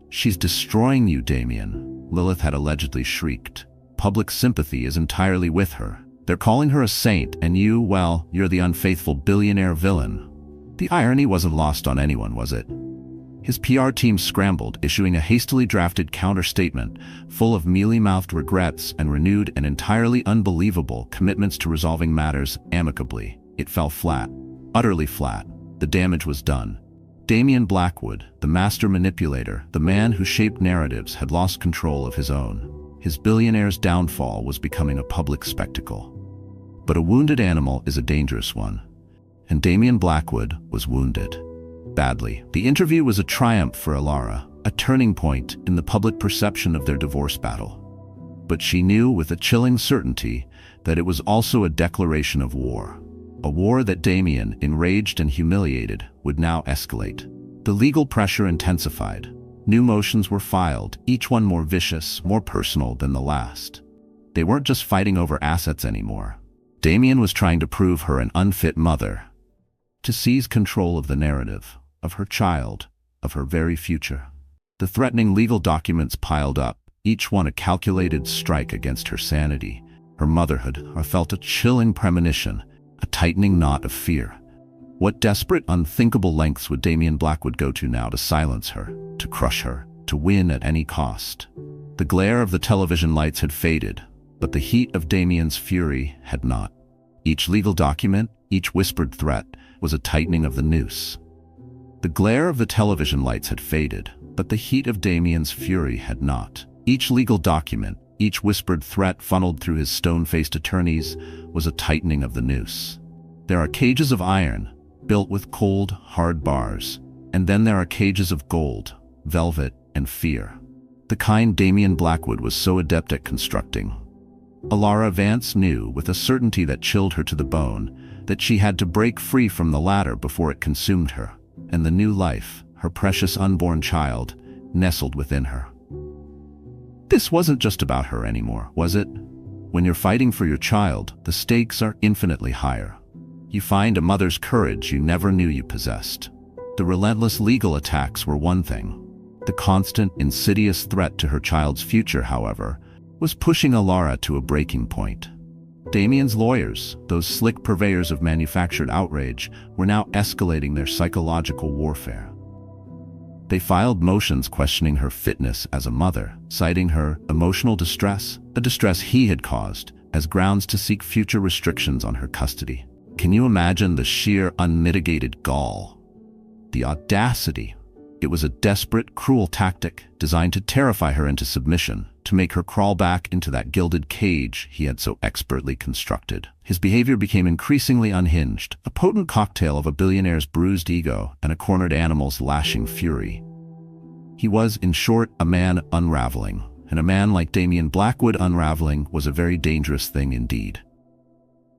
"She's destroying you, Damien," Lilith had allegedly shrieked. "Public sympathy is entirely with her. They're calling her a saint, and you, well, you're the unfaithful billionaire villain." The irony wasn't lost on anyone, was it? His PR team scrambled, issuing a hastily drafted counter-statement full of mealy-mouthed regrets and renewed and entirely unbelievable commitments to resolving matters amicably. It fell flat, utterly flat. The damage was done. Damien Blackwood, the master manipulator, the man who shaped narratives, had lost control of his own. His billionaire's downfall was becoming a public spectacle. But a wounded animal is a dangerous one. And Damien Blackwood was wounded. Badly. The interview was a triumph for Elara, a turning point in the public perception of their divorce battle. But she knew with a chilling certainty that it was also a declaration of war. A war that Damien, enraged and humiliated, would now escalate. The legal pressure intensified. New motions were filed, each one more vicious, more personal than the last. They weren't just fighting over assets anymore. Damien was trying to prove her an unfit mother, to seize control of the narrative, of her child, of her very future. The threatening legal documents piled up, each one a calculated strike against her sanity. her motherhood, or felt a chilling premonition, a tightening knot of fear. What desperate, unthinkable lengths would Damien Blackwood go to now to silence her, to crush her, to win at any cost? The glare of the television lights had faded, but the heat of Damien's fury had not. Each legal document, each whispered threat, was a tightening of the noose. The glare of the television lights had faded, but the heat of Damien's fury had not. Each legal document, each whispered threat funneled through his stone-faced attorneys, was a tightening of the noose. There are cages of iron, built with cold, hard bars, and then there are cages of gold, velvet, and fear. The kind Damien Blackwood was so adept at constructing. Elara Vance knew, with a certainty that chilled her to the bone, that she had to break free from the latter before it consumed her, and the new life, her precious unborn child, nestled within her. This wasn't just about her anymore, was it? When you're fighting for your child, the stakes are infinitely higher. You find a mother's courage you never knew you possessed. The relentless legal attacks were one thing. The constant, insidious threat to her child's future, however, was pushing Elara to a breaking point. Damien's lawyers, those slick purveyors of manufactured outrage, were now escalating their psychological warfare. They filed motions questioning her fitness as a mother, citing her emotional distress, a distress he had caused, as grounds to seek future restrictions on her custody. Can you imagine the sheer, unmitigated gall? The audacity. It was a desperate, cruel tactic designed to terrify her into submission, to make her crawl back into that gilded cage he had so expertly constructed. His behavior became increasingly unhinged, a potent cocktail of a billionaire's bruised ego and a cornered animal's lashing fury. He was, in short, a man unraveling, and a man like Damien Blackwood unraveling was a very dangerous thing indeed.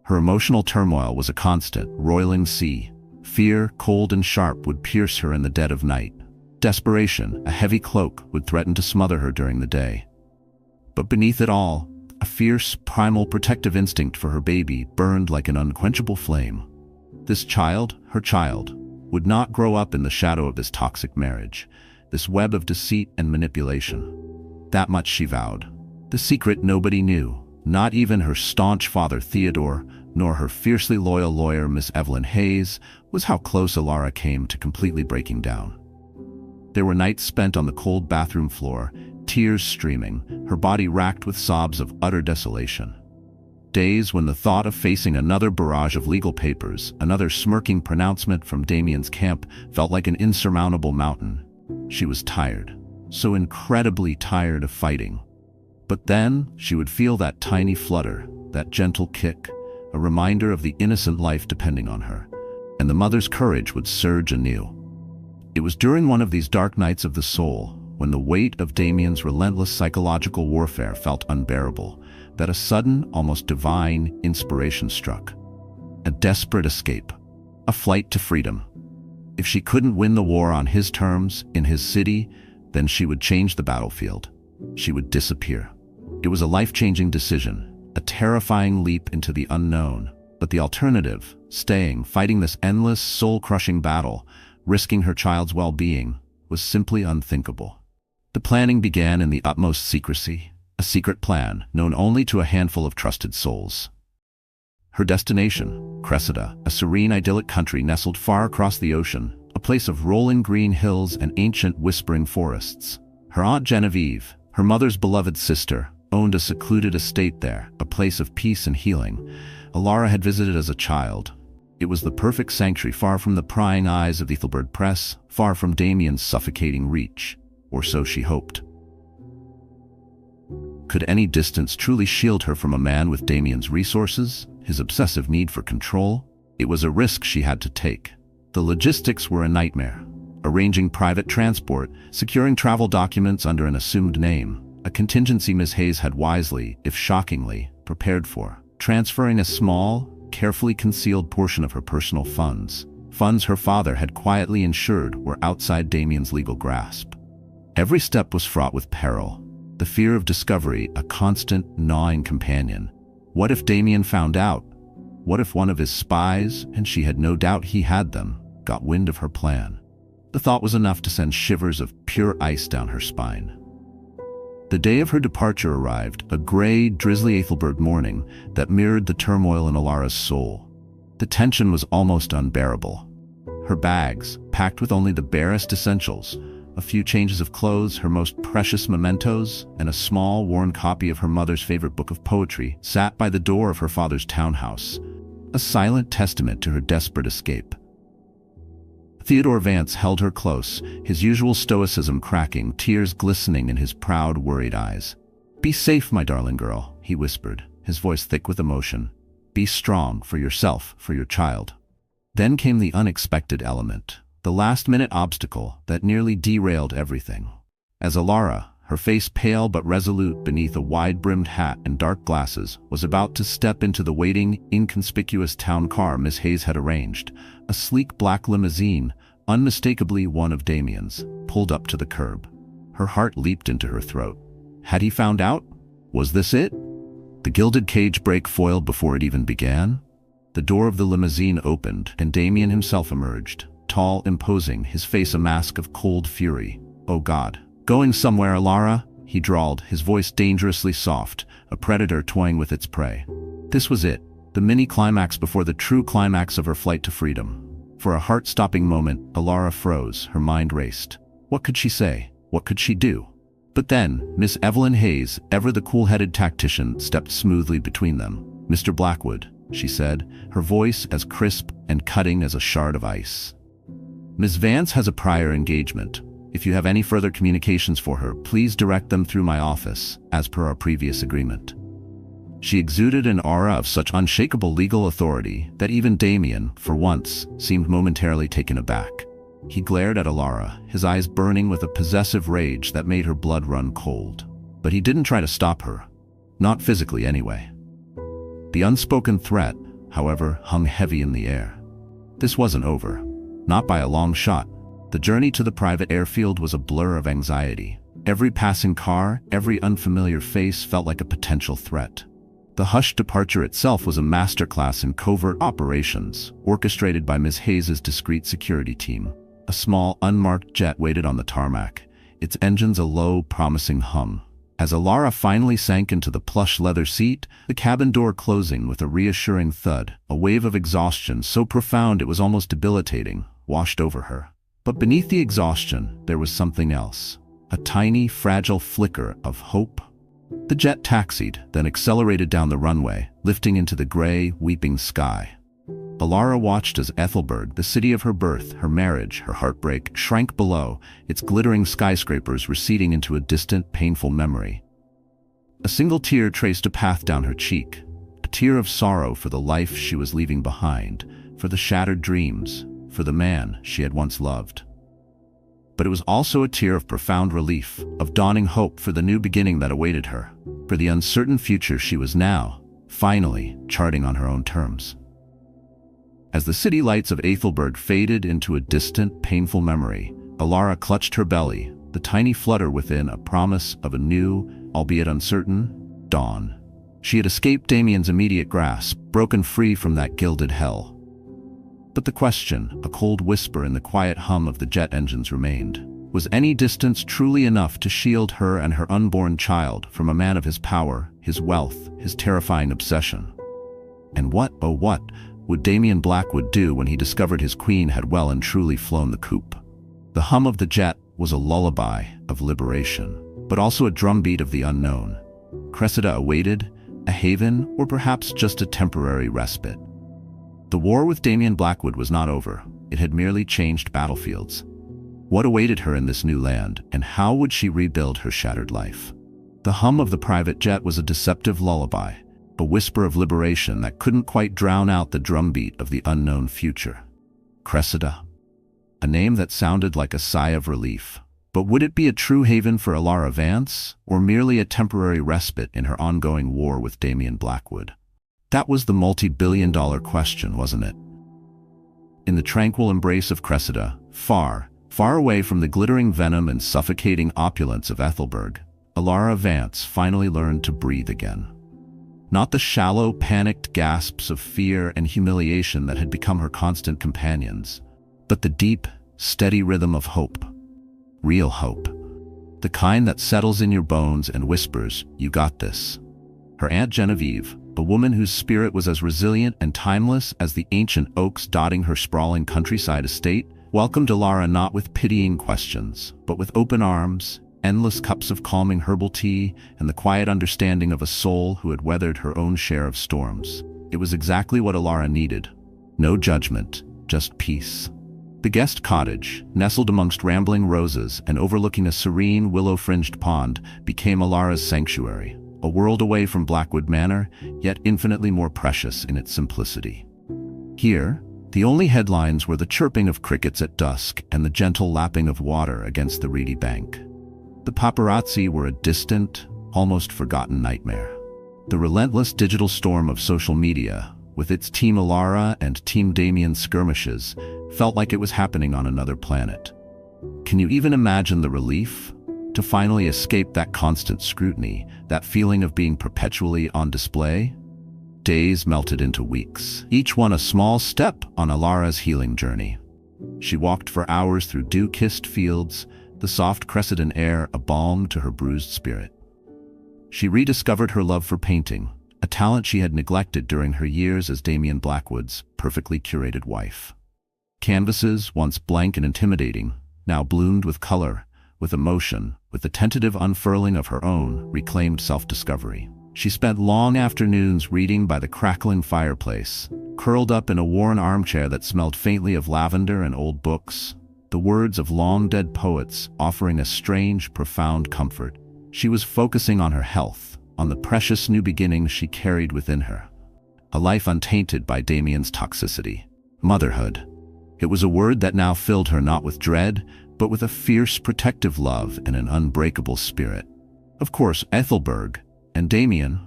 Her emotional turmoil was a constant, roiling sea. Fear, cold and sharp, would pierce her in the dead of night. Desperation, a heavy cloak, would threaten to smother her during the day. But beneath it all, a fierce, primal protective instinct for her baby burned like an unquenchable flame. This child, her child, would not grow up in the shadow of this toxic marriage, this web of deceit and manipulation. That much she vowed. The secret nobody knew, not even her staunch father Theodore, nor her fiercely loyal lawyer Miss Evelyn Hayes, was how close Elara came to completely breaking down. There were nights spent on the cold bathroom floor, tears streaming, her body racked with sobs of utter desolation. Days when the thought of facing another barrage of legal papers, another smirking pronouncement from Damien's camp, felt like an insurmountable mountain. She was tired, so incredibly tired of fighting. But then she would feel that tiny flutter, that gentle kick, a reminder of the innocent life depending on her, and the mother's courage would surge anew. It was during one of these dark nights of the soul, when the weight of Damien's relentless psychological warfare felt unbearable, that a sudden, almost divine inspiration struck. A desperate escape, a flight to freedom. If she couldn't win the war on his terms, in his city, then she would change the battlefield. She would disappear. It was a life-changing decision, a terrifying leap into the unknown. But the alternative, staying, fighting this endless, soul-crushing battle, risking her child's well-being, was simply unthinkable. The planning began in the utmost secrecy, a secret plan known only to a handful of trusted souls. Her destination, Cressida, a serene, idyllic country nestled far across the ocean, a place of rolling green hills and ancient whispering forests. Her Aunt Genevieve, her mother's beloved sister, owned a secluded estate there, a place of peace and healing. Elara had visited as a child. It was the perfect sanctuary, far from the prying eyes of the Ethelbert press, far from Damien's suffocating reach, or so she hoped. Could any distance truly shield her from a man with Damien's resources, his obsessive need for control? It was a risk she had to take. The logistics were a nightmare. Arranging private transport, securing travel documents under an assumed name, a contingency Miss Hayes had wisely, if shockingly, prepared for. Transferring a small, carefully concealed portion of her personal funds her father had quietly ensured were outside Damien's legal grasp. Every step was fraught with peril, the fear of discovery a constant, gnawing companion. What if Damien found out? What if one of his spies, and she had no doubt he had them, got wind of her plan? The thought was enough to send shivers of pure ice down her spine. The day of her departure arrived, a gray, drizzly Ethelberg morning that mirrored the turmoil in Elara's soul. The tension was almost unbearable. Her bags, packed with only the barest essentials, a few changes of clothes, her most precious mementos, and a small, worn copy of her mother's favorite book of poetry, sat by the door of her father's townhouse, a silent testament to her desperate escape. Elara Vance held her close, his usual stoicism cracking, tears glistening in his proud, worried eyes. "Be safe, my darling girl," he whispered, his voice thick with emotion. "Be strong for yourself, for your child." Then came the unexpected element, the last-minute obstacle that nearly derailed everything. As Elara, her face pale but resolute beneath a wide-brimmed hat and dark glasses, was about to step into the waiting, inconspicuous town car Miss Hayes had arranged, a sleek black limousine, unmistakably one of Damien's, pulled up to the curb. Her heart leaped into her throat. Had he found out? Was this it? The gilded cage break foiled before it even began? The door of the limousine opened, and Damien himself emerged, tall, imposing, his face a mask of cold fury. "Oh God. Going somewhere, Elara?" he drawled, his voice dangerously soft, a predator toying with its prey. This was it, the mini-climax before the true climax of her flight to freedom. For a heart-stopping moment, Elara froze, her mind raced. What could she say? What could she do? But then, Miss Evelyn Hayes, ever the cool-headed tactician, stepped smoothly between them. "Mr. Blackwood," she said, her voice as crisp and cutting as a shard of ice. "Miss Vance has a prior engagement. If you have any further communications for her, please direct them through my office, as per our previous agreement." She exuded an aura of such unshakable legal authority that even Damien, for once, seemed momentarily taken aback. He glared at Elara, his eyes burning with a possessive rage that made her blood run cold. But he didn't try to stop her. Not physically, anyway. The unspoken threat, however, hung heavy in the air. This wasn't over. Not by a long shot. The journey to the private airfield was a blur of anxiety. Every passing car, every unfamiliar face felt like a potential threat. The hushed departure itself was a masterclass in covert operations, orchestrated by Ms. Hayes' discreet security team. A small, unmarked jet waited on the tarmac, its engines a low, promising hum. As Elara finally sank into the plush leather seat, the cabin door closing with a reassuring thud, a wave of exhaustion so profound it was almost debilitating, washed over her. But beneath the exhaustion, there was something else. A tiny, fragile flicker of hope. The jet taxied, then accelerated down the runway, lifting into the gray, weeping sky. Elara watched as Ethelberg, the city of her birth, her marriage, her heartbreak, shrank below, its glittering skyscrapers receding into a distant, painful memory. A single tear traced a path down her cheek, a tear of sorrow for the life she was leaving behind, for the shattered dreams, for the man she had once loved. But it was also a tear of profound relief, of dawning hope for the new beginning that awaited her, for the uncertain future she was now, finally, charting on her own terms. As the city lights of Ethelberg faded into a distant, painful memory, Elara clutched her belly, the tiny flutter within a promise of a new, albeit uncertain, dawn. She had escaped Damien's immediate grasp, broken free from that gilded hell. But the question, a cold whisper in the quiet hum of the jet engines, remained. Was any distance truly enough to shield her and her unborn child from a man of his power, his wealth, his terrifying obsession? And what, oh what, would Damien Blackwood do when he discovered his queen had well and truly flown the coop? The hum of the jet was a lullaby of liberation, but also a drumbeat of the unknown. Cressida awaited, a haven, or perhaps just a temporary respite. The war with Damien Blackwood was not over. It had merely changed battlefields. What awaited her in this new land, and how would she rebuild her shattered life? The hum of the private jet was a deceptive lullaby, a whisper of liberation that couldn't quite drown out the drumbeat of the unknown future. Cressida. A name that sounded like a sigh of relief. But would it be a true haven for Elara Vance, or merely a temporary respite in her ongoing war with Damien Blackwood? That was the multi-billion-dollar question, wasn't it? In the tranquil embrace of Cressida, far, far away from the glittering venom and suffocating opulence of Ethelberg, Elara Vance finally learned to breathe again. Not the shallow, panicked gasps of fear and humiliation that had become her constant companions, but the deep, steady rhythm of hope. Real hope. The kind that settles in your bones and whispers, "You got this." Her Aunt Genevieve, a woman whose spirit was as resilient and timeless as the ancient oaks dotting her sprawling countryside estate, welcomed Elara not with pitying questions, but with open arms, endless cups of calming herbal tea, and the quiet understanding of a soul who had weathered her own share of storms. It was exactly what Elara needed. No judgment, just peace. The guest cottage, nestled amongst rambling roses and overlooking a serene willow-fringed pond, became Elara's sanctuary, a world away from Blackwood Manor, yet infinitely more precious in its simplicity. Here, the only headlines were the chirping of crickets at dusk and the gentle lapping of water against the reedy bank. The paparazzi were a distant, almost forgotten nightmare. The relentless digital storm of social media, with its Team Elara and Team Damien skirmishes, felt like it was happening on another planet. Can you even imagine the relief? To finally escape that constant scrutiny, that feeling of being perpetually on display? Days melted into weeks, each one a small step on Elara's healing journey. She walked for hours through dew-kissed fields, the soft Cressida air a balm to her bruised spirit. She rediscovered her love for painting, a talent she had neglected during her years as Damien Blackwood's perfectly curated wife. Canvases, once blank and intimidating, now bloomed with color, with emotion, with the tentative unfurling of her own reclaimed self-discovery. She spent long afternoons reading by the crackling fireplace, curled up in a worn armchair that smelled faintly of lavender and old books, the words of long-dead poets offering a strange, profound comfort. She was focusing on her health, on the precious new beginnings she carried within her. A life untainted by Damien's toxicity. Motherhood. It was a word that now filled her not with dread, but with a fierce, protective love and an unbreakable spirit. Of course, Ethelberg and Damien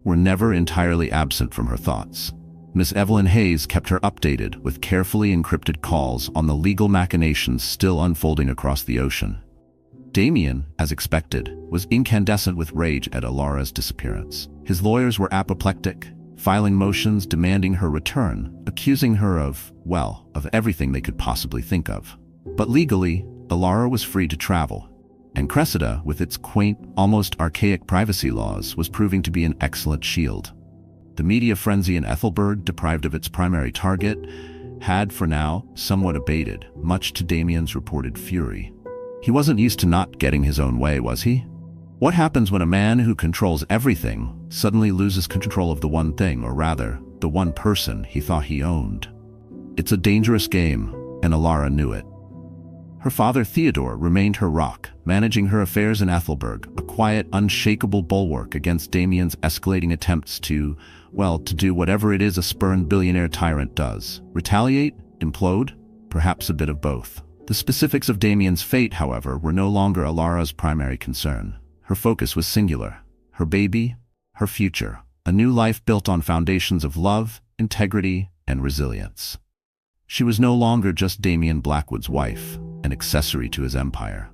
were never entirely absent from her thoughts. Miss Evelyn Hayes kept her updated with carefully encrypted calls on the legal machinations still unfolding across the ocean. Damien, as expected, was incandescent with rage at Elara's disappearance. His lawyers were apoplectic, filing motions demanding her return, accusing her of everything they could possibly think of. But legally, Elara was free to travel, and Cressida, with its quaint, almost archaic privacy laws, was proving to be an excellent shield. The media frenzy in Ethelberg, deprived of its primary target, had, for now, somewhat abated, much to Damien's reported fury. He wasn't used to not getting his own way, was he? What happens when a man who controls everything suddenly loses control of the one thing, or rather, the one person he thought he owned? It's a dangerous game, and Elara knew it. Her father Theodore remained her rock, managing her affairs in Ethelberg, a quiet, unshakable bulwark against Damien's escalating attempts to do whatever it is a spurned billionaire tyrant does. Retaliate? Implode? Perhaps a bit of both. The specifics of Damien's fate, however, were no longer Elara's primary concern. Her focus was singular. Her baby, her future. A new life built on foundations of love, integrity, and resilience. She was no longer just Damien Blackwood's wife, an accessory to his empire.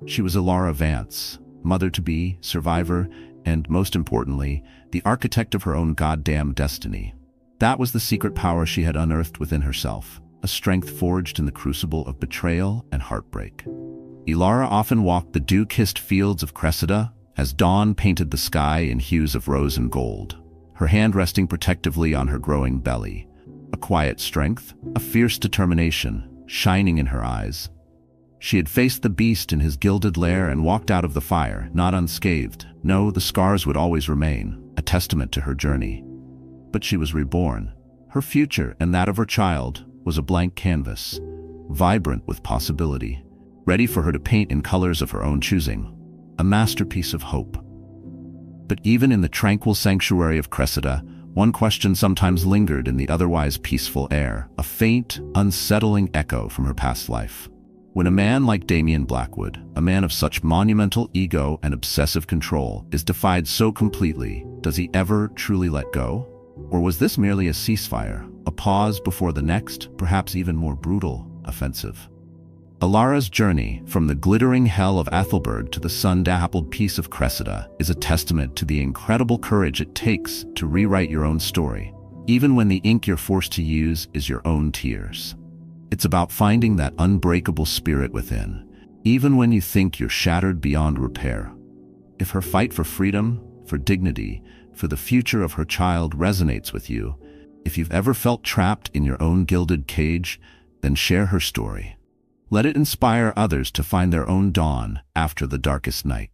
She was Elara Vance, mother-to-be, survivor, and, most importantly, the architect of her own goddamn destiny. That was the secret power she had unearthed within herself, a strength forged in the crucible of betrayal and heartbreak. Elara often walked the dew-kissed fields of Cressida as dawn painted the sky in hues of rose and gold, her hand resting protectively on her growing belly. A quiet strength, a fierce determination, shining in her eyes. She had faced the beast in his gilded lair and walked out of the fire, not unscathed. No, the scars would always remain, a testament to her journey. But she was reborn. Her future, and that of her child, was a blank canvas, vibrant with possibility, ready for her to paint in colors of her own choosing, a masterpiece of hope. But even in the tranquil sanctuary of Cressida, one question sometimes lingered in the otherwise peaceful air, a faint, unsettling echo from her past life. When a man like Damien Blackwood, a man of such monumental ego and obsessive control, is defied so completely, does he ever truly let go? Or was this merely a ceasefire, a pause before the next, perhaps even more brutal, offensive? Elara's journey from the glittering hell of Ethelberg to the sun-dappled peace of Cressida is a testament to the incredible courage it takes to rewrite your own story, even when the ink you're forced to use is your own tears. It's about finding that unbreakable spirit within, even when you think you're shattered beyond repair. If her fight for freedom, for dignity, for the future of her child resonates with you, if you've ever felt trapped in your own gilded cage, then share her story. Let it inspire others to find their own dawn after the darkest night.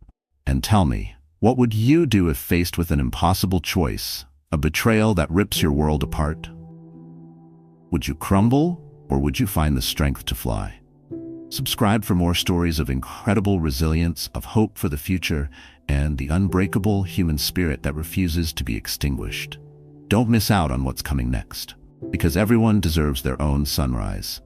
And tell me, what would you do if faced with an impossible choice, a betrayal that rips your world apart? Would you crumble, or would you find the strength to fly? Subscribe for more stories of incredible resilience, of hope for the future, and the unbreakable human spirit that refuses to be extinguished. Don't miss out on what's coming next, because everyone deserves their own sunrise.